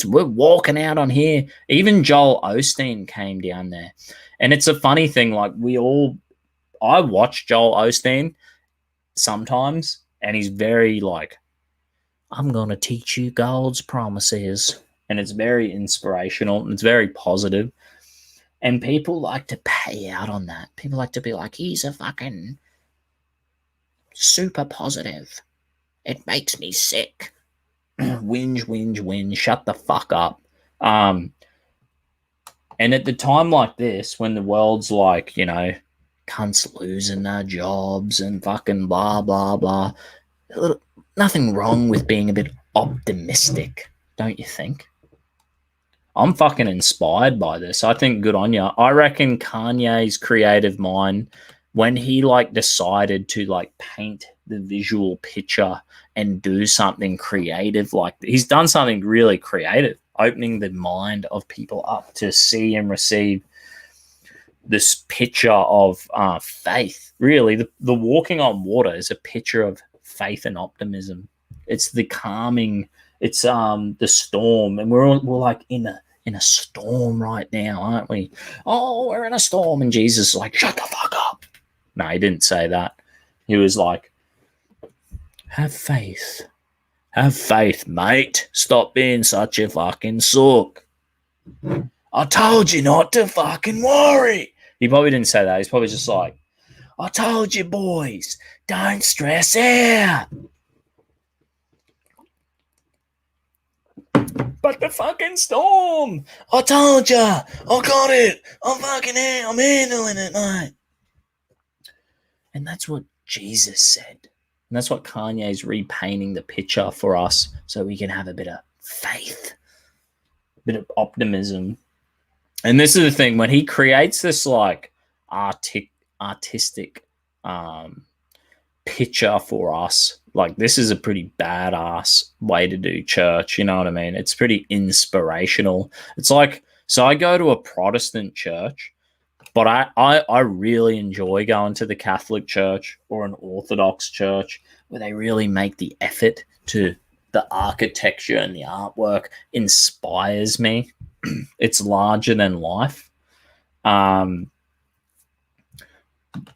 we're walking out on here. Even Joel Osteen came down there. And it's a funny thing, like I watch Joel Osteen sometimes and he's very like, I'm going to teach you God's promises. And it's very inspirational and it's very positive. And people like to pay out on that. People like to be like, he's a fucking super positive. It makes me sick. Whinge. Shut the fuck up. And at the time like this, when the world's like, cunts losing their jobs and fucking blah, blah, blah, nothing wrong with being a bit optimistic, don't you think? I'm fucking inspired by this. I think good on you. I reckon Kanye's creative mind, when he like decided to like paint the visual picture and do something creative, like he's done something really creative, opening the mind of people up to see and receive this picture of faith. Really, the walking on water is a picture of faith and optimism. It's the calming. It's the storm, and we're like in a storm right now, aren't we? Oh, we're in a storm, and Jesus is like, shut the fuck up. No, he didn't say that. He was like, have faith, mate. Stop being such a fucking sook. I told you not to fucking worry. He probably didn't say that. He's probably just like, I told you, boys, don't stress out. But the fucking storm. I told ya. I got it. I'm handling it, mate. And that's what Jesus said. And that's what Kanye's repainting the picture for us so we can have a bit of faith, a bit of optimism. And this is the thing, when he creates this like artistic picture for us, like this is a pretty badass way to do church, you know what I mean? It's pretty inspirational. It's like, so I go to a Protestant church, but I really enjoy going to the Catholic church or an Orthodox church where they really make the effort to the architecture and the artwork inspires me. It's larger than life.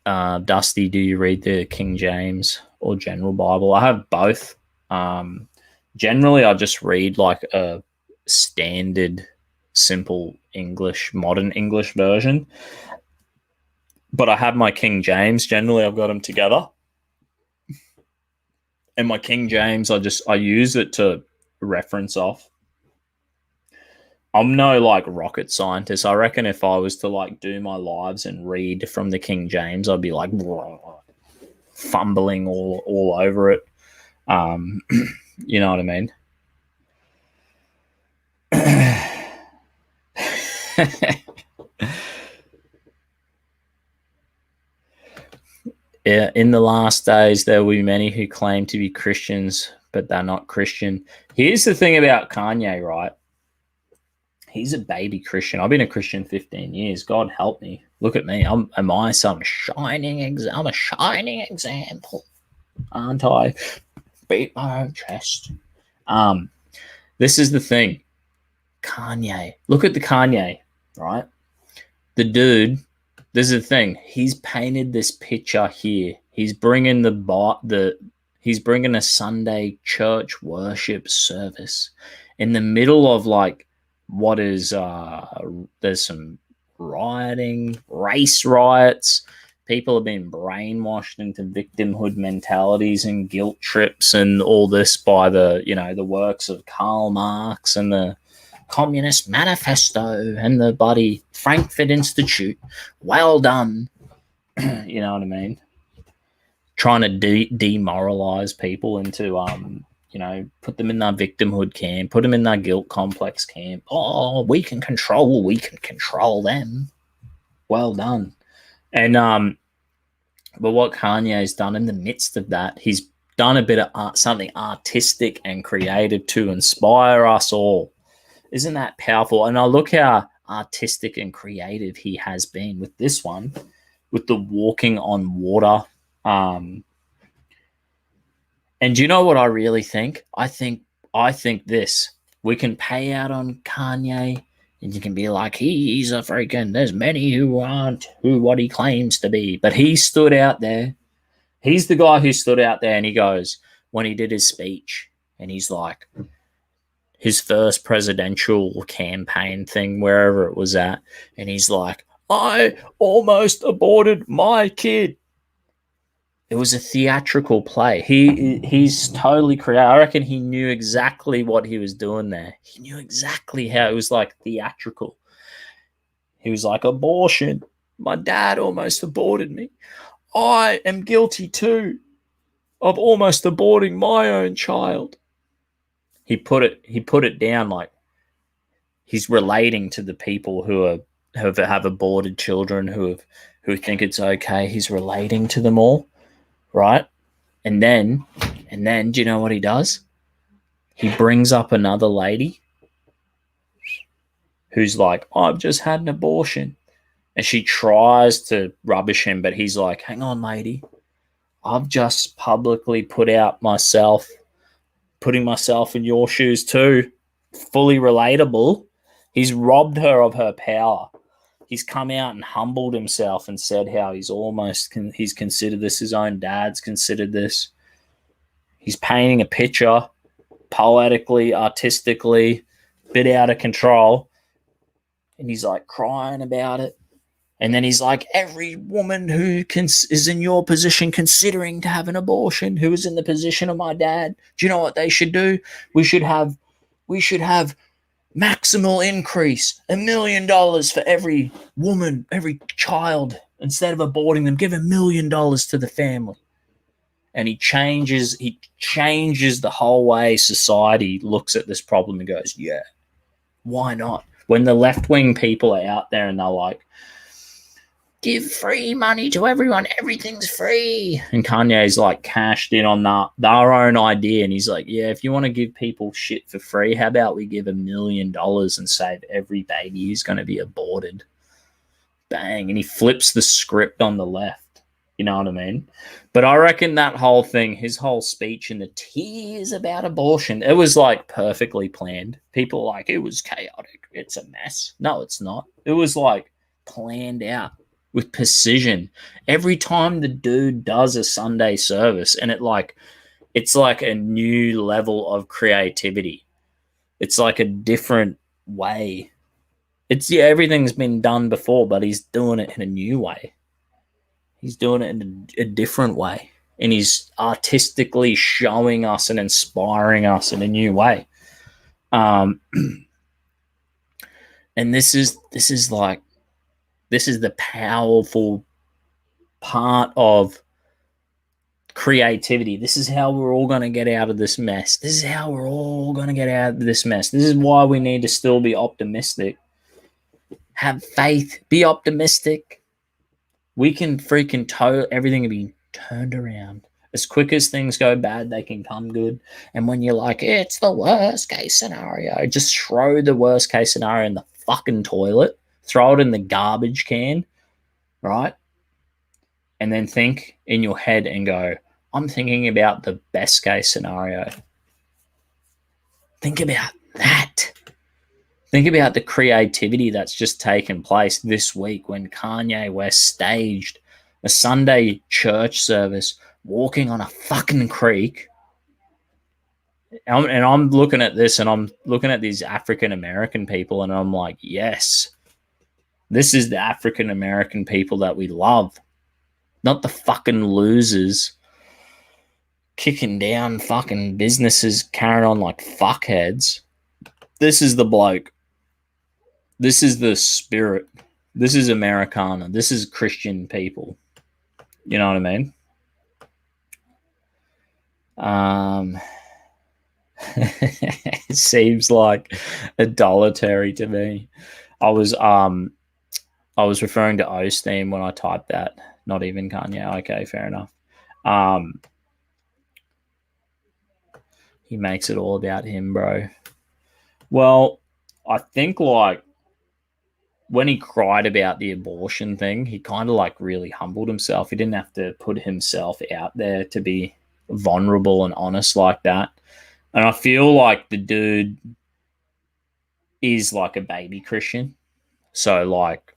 Dusty, do you read the King James or General Bible? I have both. Generally, I just read like a standard, simple English, modern English version. But I have my King James. Generally, I've got them together. And my King James, I use it to reference off. I'm no like rocket scientist. I reckon if I was to like do my lives and read from the King James, I'd be like fumbling all over it. You know what I mean? Yeah, in the last days, there will be many who claim to be Christians, but they're not Christian. Here's the thing about Kanye, right? He's a baby Christian. I've been a Christian 15 years. God help me. Look at me. I'm a shining example, aren't I? Beat my own chest. This is the thing. Kanye. Look at the Kanye, right? The dude this is the thing. He's painted this picture here. He's bringing he's bringing a Sunday church worship service in the middle of like what is there's some rioting, race riots. People have been brainwashed into victimhood mentalities and guilt trips and all this by the works of Karl Marx and the Communist Manifesto and the bloody Frankfurt Institute. Well done. You know what I mean? Trying to demoralize people into, put them in their victimhood camp, put them in their guilt complex camp. Oh, we can control them. Well done. And, but what Kanye's done in the midst of that, he's done a bit of something artistic and creative to inspire us all. Isn't that powerful? And I look how artistic and creative he has been with this one, with the walking on water. And do you know what I really think? I think this. We can pay out on Kanye, and you can be like, he's a freaking. There's many who aren't what he claims to be, but he stood out there. He's the guy who stood out there, and he goes when he did his speech, and he's like, his first presidential campaign thing, wherever it was at, and he's like, I almost aborted my kid. It was a theatrical play. He's totally creative. I reckon he knew exactly what he was doing there. He knew exactly how it was like theatrical. He was like, abortion. My dad almost aborted me. I am guilty too of almost aborting my own child. He put it down like he's relating to the people who have aborted children, who think it's okay. He's relating to them all, right? And then, do you know what he does? He brings up another lady who's like, I've just had an abortion. And she tries to rubbish him, but he's like, hang on, lady. I've just publicly putting myself in your shoes too. Fully relatable. He's robbed her of her power. He's come out and humbled himself and said how he's considered this. His own dad's considered this. He's painting a picture poetically, artistically, bit out of control. And he's like crying about it. And then he's like, every woman who is in your position considering to have an abortion, who is in the position of my dad, do you know what they should do? We should have maximal increase, $1 million for every woman, every child. Instead of aborting them, give $1 million to the family. And he changes the whole way society looks at this problem and goes, yeah, why not? When the left-wing people are out there and they're like, give free money to everyone. Everything's free. And Kanye's like cashed in on their own idea. And he's like, yeah, if you want to give people shit for free, how about we give $1 million and save every baby who's going to be aborted? Bang. And he flips the script on the left. You know what I mean? But I reckon that whole thing, his whole speech and the tears about abortion, it was like perfectly planned. People are like, it was chaotic. It's a mess. No, it's not. It was like planned out with precision. Every time the dude does a Sunday service, and it's like a new level of creativity. It's like a different way. Everything's been done before, but he's doing it in a new way. He's doing it in a different way. And he's artistically showing us and inspiring us in a new way. And this is the powerful part of creativity. This is how we're all going to get out of this mess. This is why we need to still be optimistic. Have faith. Be optimistic. We can freaking everything can be turned around. As quick as things go bad, they can come good. And when you're like, it's the worst case scenario, just throw the worst case scenario in the fucking toilet. Throw it in the garbage can, right? And then think in your head and go, I'm thinking about the best case scenario. Think about that. Think about the creativity that's just taken place this week when Kanye West staged a Sunday church service walking on a fucking creek. And I'm looking at this and I'm looking at these African American people and I'm like, yes, this is the African American people that we love, not the fucking losers kicking down fucking businesses, carrying on like fuckheads. This is the bloke. This is the spirit. This is Americana. This is Christian people. You know what I mean? It seems like idolatry to me. I was referring to Osteen when I typed that, not even Kanye. Okay, fair enough. He makes it all about him, bro. Well, I think like when he cried about the abortion thing, he kind of like really humbled himself. He didn't have to put himself out there to be vulnerable and honest like that. And I feel like the dude is like a baby Christian. So like,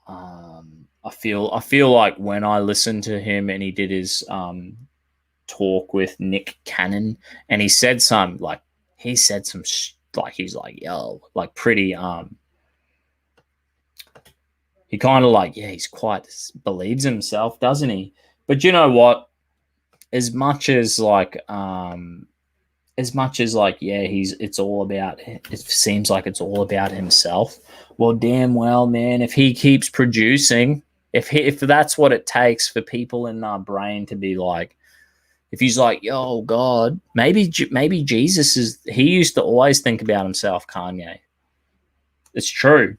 I feel like when I listened to him and he did his talk with Nick Cannon, and he said some like he's like, yo, like pretty he kind of like, yeah, he's quite believes himself, doesn't he? But you know what, as much as like yeah, it's all about, it seems like it's all about himself. Well, damn well, man, if he keeps producing, if that's what it takes for people in our brain to be like, if he's like, yo, God, maybe Jesus he used to always think about himself, Kanye. It's true.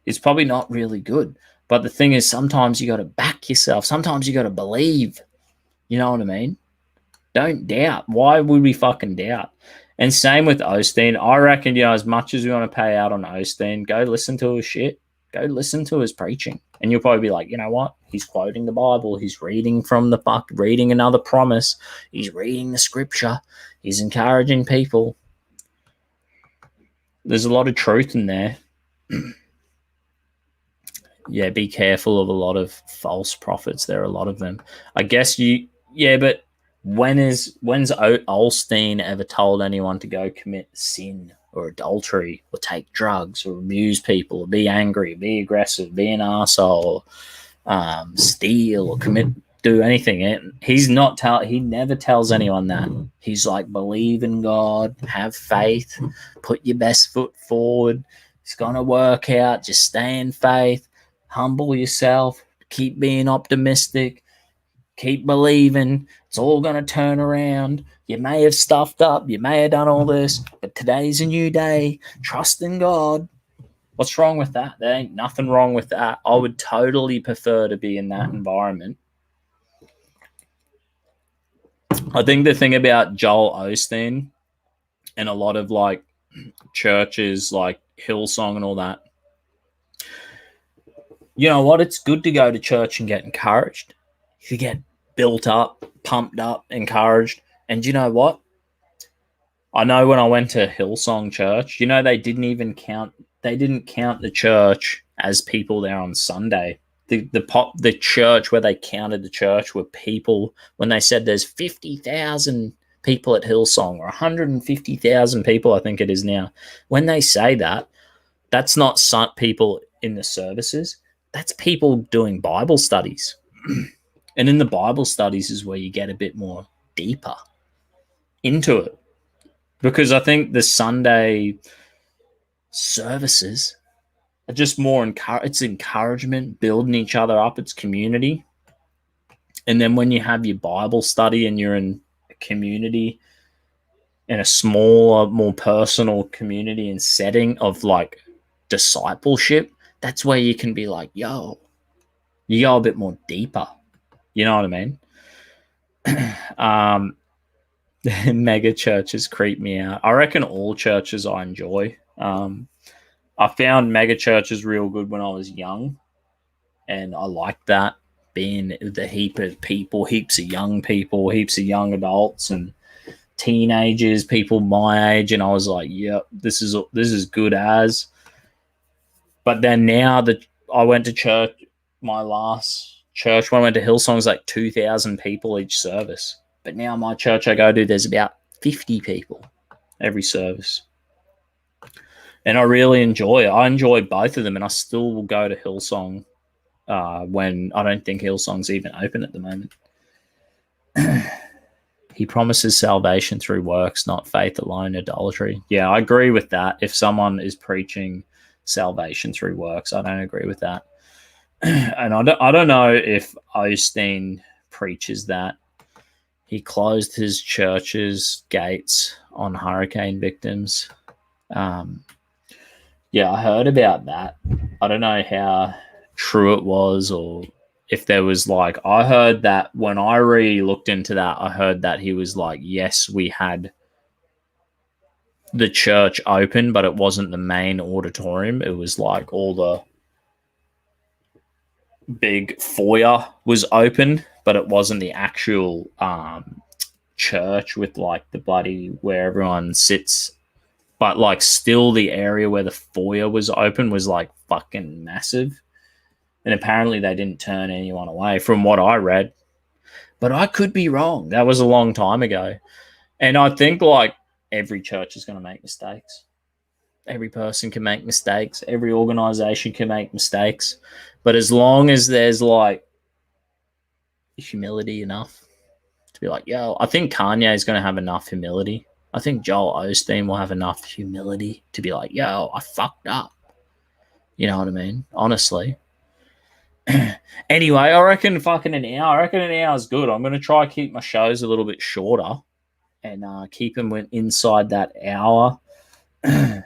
It's probably not really good. But the thing is, sometimes you got to back yourself. Sometimes you got to believe. You know what I mean? Don't doubt. Why would we fucking doubt? And same with Osteen. I reckon, as much as we want to pay out on Osteen, go listen to his shit. Go listen to his preaching. And you'll probably be like, you know what? He's quoting the Bible. He's reading reading another promise. He's reading the scripture. He's encouraging people. There's a lot of truth in there. Yeah, be careful of a lot of false prophets. There are a lot of them. I guess but when's Osteen ever told anyone to go commit sin or adultery or take drugs or abuse people or be angry, be aggressive, be an arsehole, steal or do anything? He never tells anyone that. He's like, believe in God, have faith, put your best foot forward. It's going to work out. Just stay in faith. Humble yourself. Keep being optimistic. Keep believing. It's all going to turn around. You may have stuffed up. You may have done all this, but today's a new day. Trust in God. What's wrong with that? There ain't nothing wrong with that. I would totally prefer to be in that environment. I think the thing about Joel Osteen and a lot of like churches like Hillsong and all that, you know what? It's good to go to church and get encouraged. You get built up, pumped up, encouraged. And you know what? I know when I went to Hillsong Church, they didn't count the church as people there on Sunday. The church where they counted the church were people, when they said there's 50,000 people at Hillsong or 150,000 people, I think it is now. When they say that, that's not people in the services. That's people doing Bible studies. And in the Bible studies is where you get a bit more deeper into it. Because I think the Sunday services are just more it's encouragement, building each other up, it's community. And then when you have your Bible study and you're in a community, in a smaller, more personal community and setting of like discipleship, that's where you can be like, yo, you go a bit more deeper. You know what I mean? Mega churches creep me out. I reckon all churches I enjoy. I found mega churches real good when I was young, and I liked that, being the heap of people, heaps of young people, heaps of young adults, and teenagers, people my age, and I was like, yep, this is good as. But then now that I went to church, my last church when I went to Hillsong's like 2,000 people each service. But now my church I go to, there's about 50 people every service. And I really enjoy it. I enjoy both of them, and I still will go to Hillsong when I don't think Hillsong's even open at the moment. He promises salvation through works, not faith alone, idolatry. Yeah, I agree with that. If someone is preaching salvation through works, I don't agree with that. And I don't know if Osteen preaches that. He closed his church's gates on hurricane victims. Yeah, I heard about that. I don't know how true it was, or if there was like, I heard that when I really looked into that, I heard that he was like, yes, we had the church open, but it wasn't the main auditorium. It was like all the big foyer was open, but it wasn't the actual church with like the bloody where everyone sits. But like still the area where the foyer was open was like fucking massive. And apparently they didn't turn anyone away from what I read. But I could be wrong. That was a long time ago. And I think like every church is going to make mistakes. Every person can make mistakes. Every organization can make mistakes. But as long as there's like humility enough to be like, yo, I think Kanye is going to have enough humility. I think Joel Osteen will have enough humility to be like, yo, I fucked up. You know what I mean? Honestly. Anyway, I reckon fucking an hour. I reckon an hour is good. I'm going to try to keep my shows a little bit shorter and keep them inside that hour. I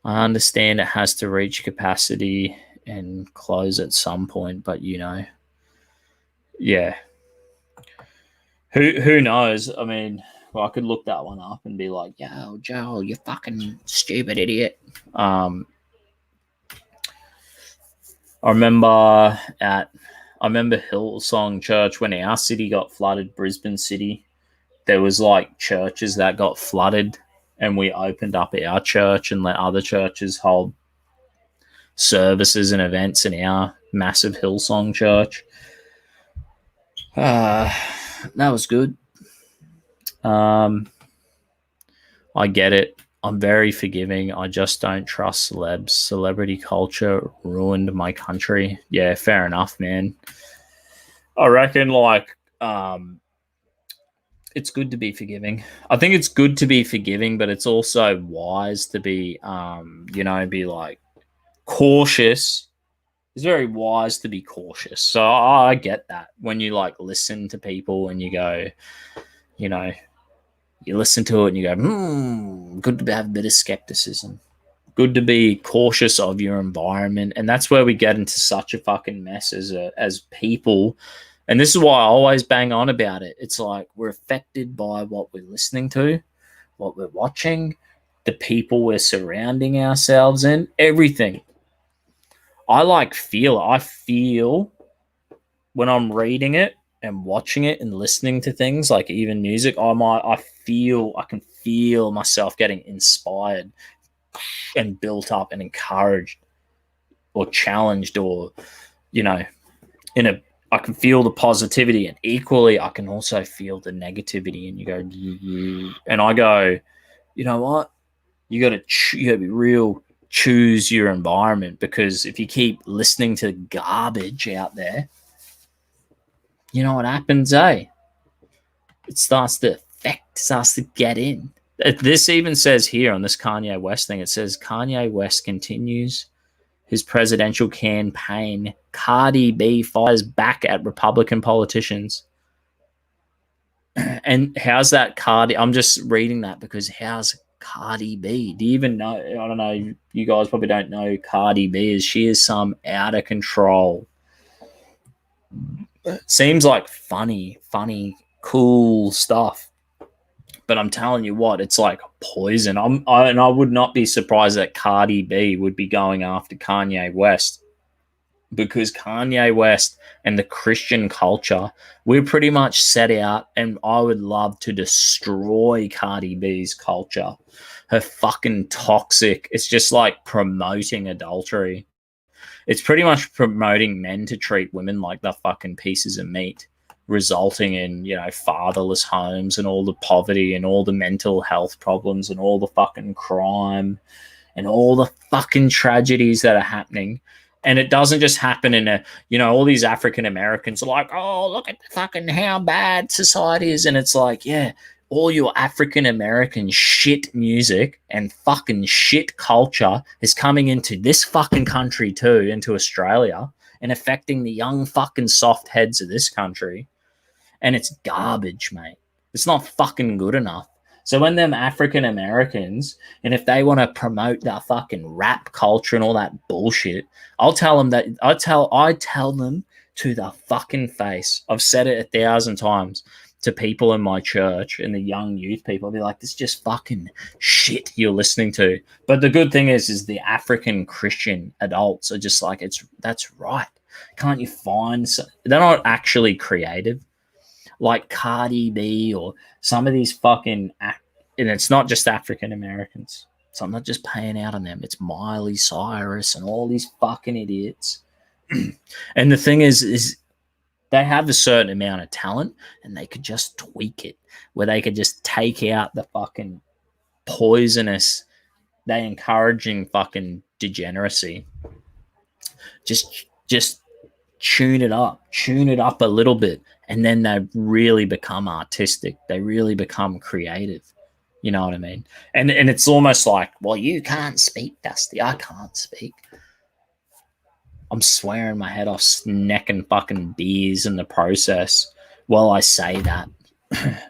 understand it has to reach capacity and close at some point, but you know, yeah. Who knows? I mean, well, I could look that one up and be like, yo, Joe, you fucking stupid idiot. I remember Hillsong Church when our city got flooded, Brisbane City. There was like churches that got flooded, and we opened up our church and let other churches hold services and events in our massive Hillsong church. That was good. I get it. I'm very forgiving. I just don't trust celebs. Celebrity culture ruined my country. Yeah, fair enough, man. I reckon like it's good to be forgiving. I think it's good to be forgiving, but it's also wise to be be like cautious. It's very wise to be cautious. So I get that when you like listen to people and you go, you listen to it and you go, good to have a bit of skepticism. Good to be cautious of your environment. And that's where we get into such a fucking mess as people. And this is why I always bang on about it. It's like we're affected by what we're listening to, what we're watching, the people we're surrounding ourselves in, everything. I feel when I'm reading it and watching it and listening to things, like even music, I can feel myself getting inspired and built up and encouraged or challenged, or I can feel the positivity, and equally I can also feel the negativity. And you go, and I go, you know what? You got to be real. Choose your environment, because if you keep listening to garbage out there, you know what happens, eh? It starts to affect, starts to get in. This even says here on this Kanye West thing, it says Kanye West continues his presidential campaign. Cardi B fires back at Republican politicians. And how's that Cardi? I'm just reading that because how's Cardi B? Do you even know? I don't know. You guys probably don't know who Cardi B is. She is some out of control. Seems like funny, cool stuff. But I'm telling you what, it's like poison. And I would not be surprised that Cardi B would be going after Kanye West. because Kanye West and the Christian culture, we're pretty much set out, and I would love to destroy Cardi B's culture. Her fucking toxic. It's just like promoting adultery. It's pretty much promoting men to treat women like they're fucking pieces of meat, resulting in, you know, fatherless homes and all the poverty and all the mental health problems and all the fucking crime and all the fucking tragedies that are happening. And it doesn't just happen in a, you know, all these African Americans are like, oh, look at the fucking how bad society is. And it's like, yeah, all your African American shit music and fucking shit culture is coming into this fucking country too, into Australia, and affecting the young fucking soft heads of this country. And it's garbage, mate. It's not fucking good enough. So when them African Americans, and if they want to promote that fucking rap culture and all that bullshit, I'll tell them that I tell them to the fucking face. I've said it 1,000 times to people in my church and the young youth people. I'll be like, this is just fucking shit you're listening to. But the good thing is the African Christian adults are just like, that's right. Can't you find they're not actually creative like Cardi B or some of these fucking, and it's not just African Americans. So I'm not just paying out on them. It's Miley Cyrus and all these fucking idiots. And the thing is they have a certain amount of talent and they could just tweak it, where they could just take out the fucking poisonous, they encouraging fucking degeneracy. Just tune it up a little bit, and then they really become artistic. They really become creative. You know what I mean? And it's almost like, well, you can't speak, Dusty. I can't speak. I'm swearing my head off, necking fucking beers in the process while I say that.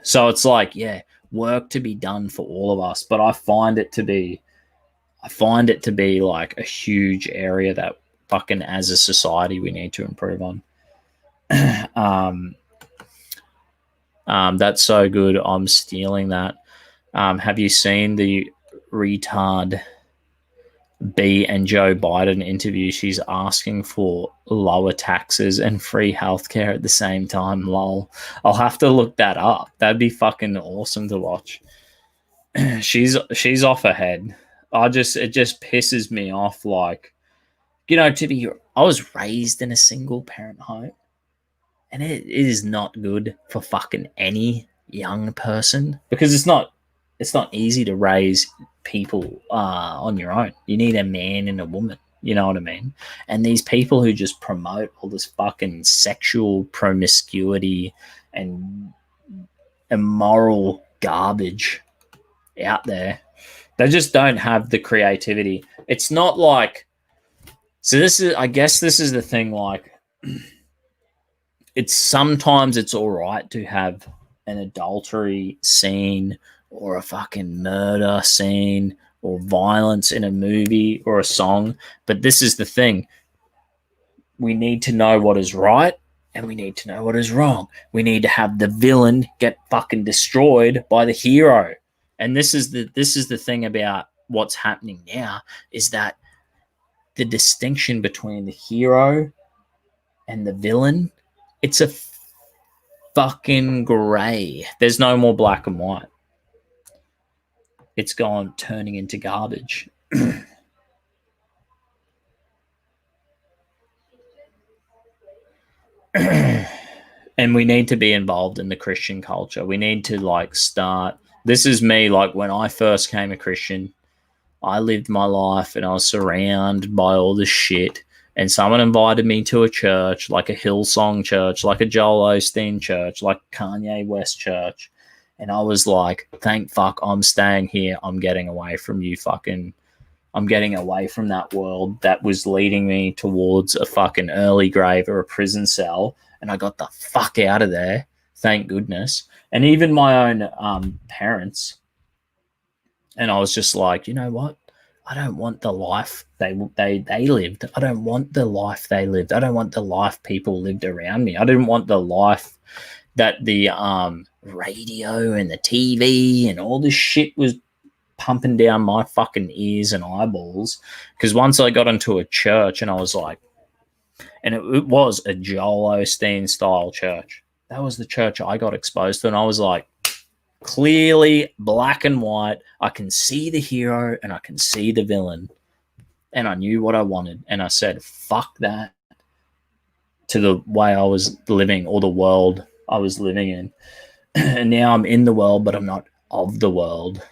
So it's like, yeah, work to be done for all of us. But I find it to be like a huge area that fucking as a society we need to improve on. That's so good. I'm stealing that. Have you seen the retard B and Joe Biden interview? She's asking for lower taxes and free healthcare at the same time. Lol. I'll have to look that up. That'd be fucking awesome to watch. She's off her head. It just pisses me off. Like, you know, I was raised in a single parent home, and it is not good for fucking any young person, because it's not easy to raise people on your own. You need a man and a woman. You know what I mean? And these people who just promote all this fucking sexual promiscuity and immoral garbage out there, they just don't have the creativity. It's not like, so I guess this is the thing, like, sometimes it's all right to have an adultery scene or a fucking murder scene or violence in a movie or a song. But this is the thing. We need to know what is right and we need to know what is wrong. We need to have the villain get fucking destroyed by the hero. And this is the thing about what's happening now, is that the distinction between the hero and the villain, it's a fucking gray. There's no more black and white. It's turning into garbage. And we need to be involved in the Christian culture. We need to like start. This is me, like when I first came a Christian, I lived my life and I was surrounded by all this shit. And someone invited me to a church, like a Hillsong church, like a Joel Osteen church, like Kanye West church. And I was like, thank fuck I'm staying here. I'm getting away from you fucking. I'm getting away from that world that was leading me towards a fucking early grave or a prison cell. And I got the fuck out of there. Thank goodness. And even my own parents. And I was just like, you know what? I don't want the life they lived. I don't want the life they lived. I don't want the life people lived around me. I didn't want the life that the radio and the TV and all this shit was pumping down my fucking ears and eyeballs. Because once I got into a church and I was like, And it was a Joel Osteen style church. That was the church I got exposed to, and I was like, clearly black and white. I can see the hero and I can see the villain. And I knew what I wanted. And I said, fuck that, to the way I was living, or the world I was living in. And now I'm in the world, but I'm not of the world.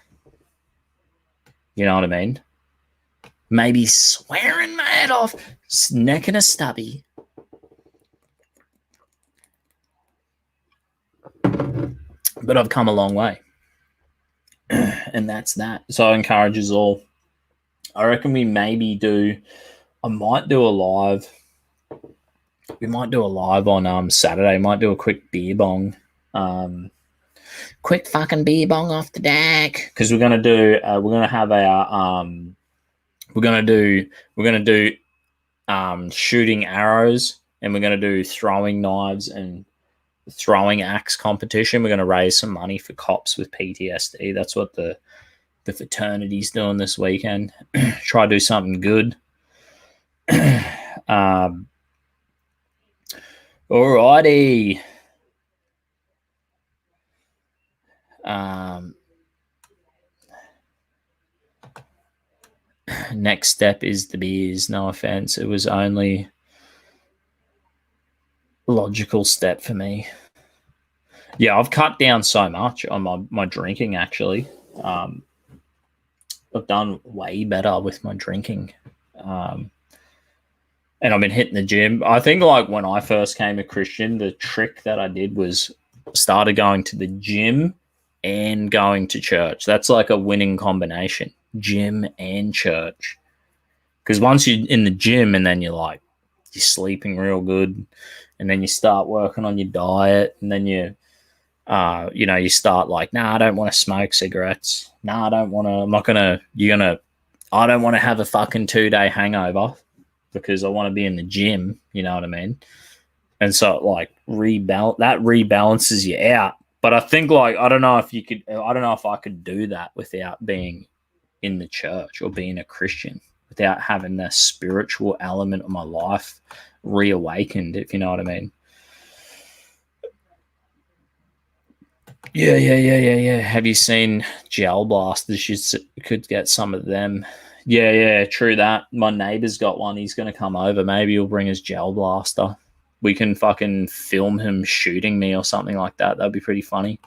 You know what I mean? Maybe swearing my head off, necking a stubby. But I've come a long way. And that's that. So I encourage us all. I reckon we maybe I might do a live. We might do a live on Saturday. Might do a quick beer bong. Quick fucking beer bong off the deck. Because we're gonna do shooting arrows, and we're gonna do throwing knives and throwing axe competition. We're gonna raise some money for cops with PTSD. That's what the fraternity's doing this weekend. Try to do something good. Alrighty. Next step is the beers. No offense. It was only a logical step for me. Yeah, I've cut down so much on my drinking, actually. I've done way better with my drinking. And I've been hitting the gym. I think, like, when I first came a Christian, the trick that I did was started going to the gym and going to church. That's like a winning combination, gym and church. Because once you're in the gym and then you're sleeping real good, and then you start working on your diet, and then you start like, I don't want to smoke cigarettes. I don't want to, I don't want to have a fucking 2-day hangover because I want to be in the gym. You know what I mean? And so that rebalances you out. But I think, I don't know if I could do that without being in the church or being a Christian, without having the spiritual element of my life reawakened, if you know what I mean. Yeah. Have you seen Gel Blasters? You could get some of them. Yeah, true that. My neighbor's got one. He's going to come over. Maybe he'll bring his Gel Blaster. We can fucking film him shooting me or something like that. That'd be pretty funny.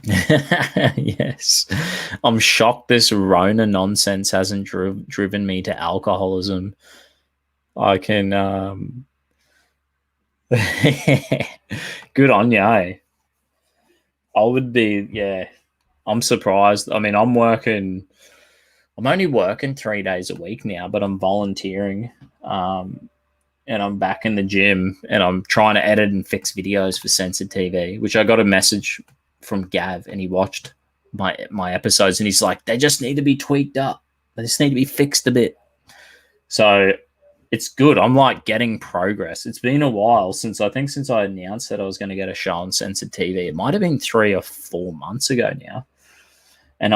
Yes. I'm shocked this Rona nonsense hasn't driven me to alcoholism. I can... Good on you, eh? I would be, yeah. I'm surprised. I mean, I'm only working 3 days a week now, but I'm volunteering. And I'm back in the gym, and I'm trying to edit and fix videos for Censored TV, which I got a message from Gav, and he watched my episodes, and he's like, they just need to be tweaked up. They just need to be fixed a bit. So it's good. I'm getting progress. It's been a while since I announced that I was going to get a show on Censored TV. It might have been 3 or 4 months ago now. And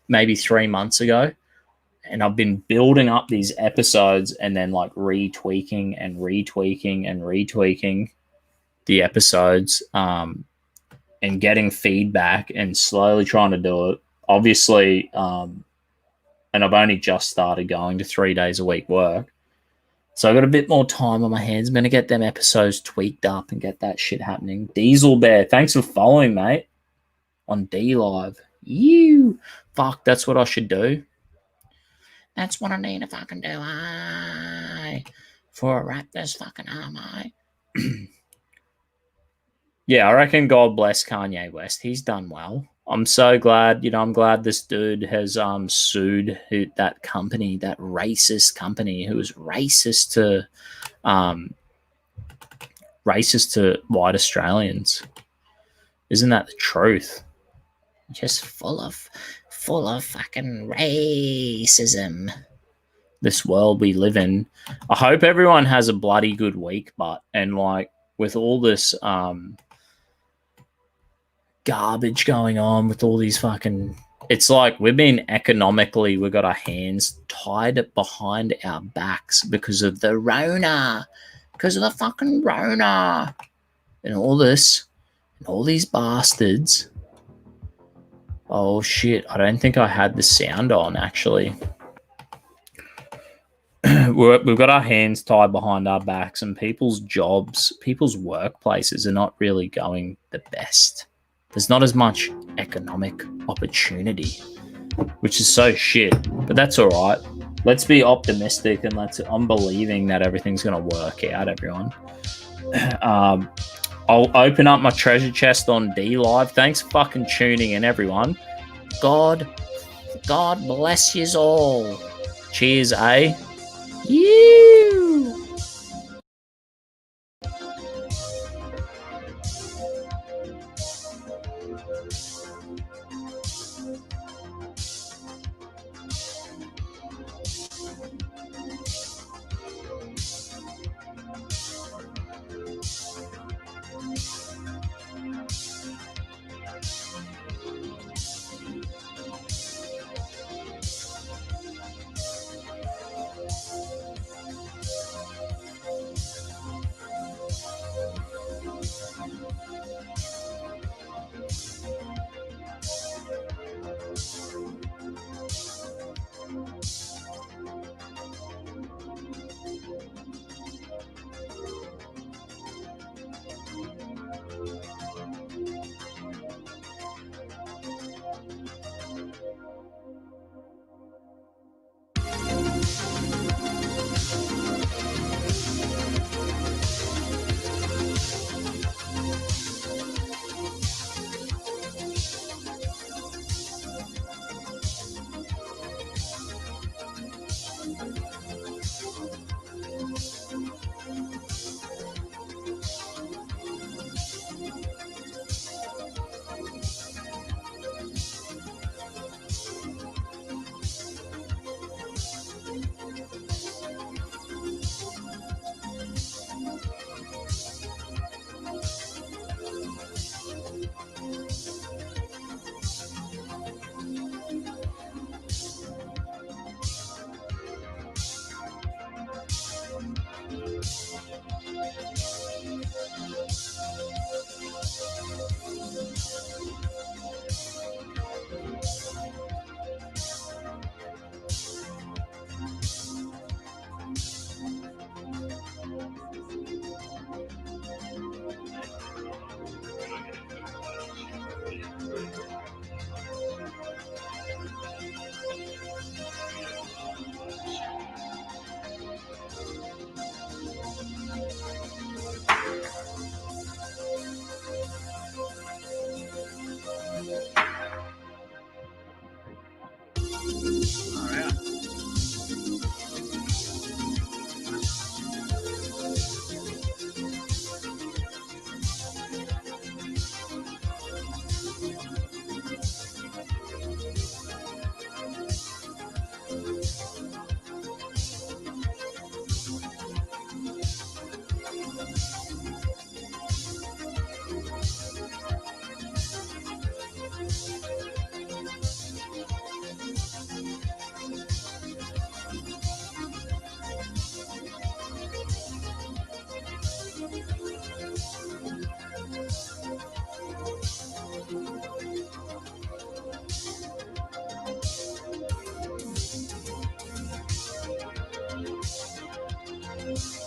maybe 3 months ago. And I've been building up these episodes and then retweaking the episodes and getting feedback and slowly trying to do it. Obviously, and I've only just started going to 3 days a week work. So I've got a bit more time on my hands. I'm going to get them episodes tweaked up and get that shit happening. Diesel Bear, thanks for following, mate, on D Live. Fuck, that's what I should do. That's what I need to fucking do, for a wrap this fucking arm, Yeah, I reckon God bless Kanye West. He's done well. I'm so glad, I'm glad this dude has sued that company, that racist company who was racist to white Australians. Isn't that the truth? Just full of fucking racism. This world we live in. I hope everyone has a bloody good week, and with all this garbage going on, with all these fucking it's like we've got our hands tied behind our backs because of the Rona, because of the fucking Rona, and all this, and all these bastards. Oh shit! I don't think I had the sound on actually. We've got our hands tied behind our backs, and people's jobs, people's workplaces are not really going the best. There's not as much economic opportunity, which is so shit. But that's all right. Let's be optimistic, and I'm believing that everything's going to work out, everyone. I'll open up my treasure chest on D Live. Thanks for fucking tuning in, everyone. God bless yous all. Cheers, eh? You.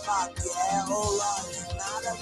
Fuck yeah, hold on, it's not a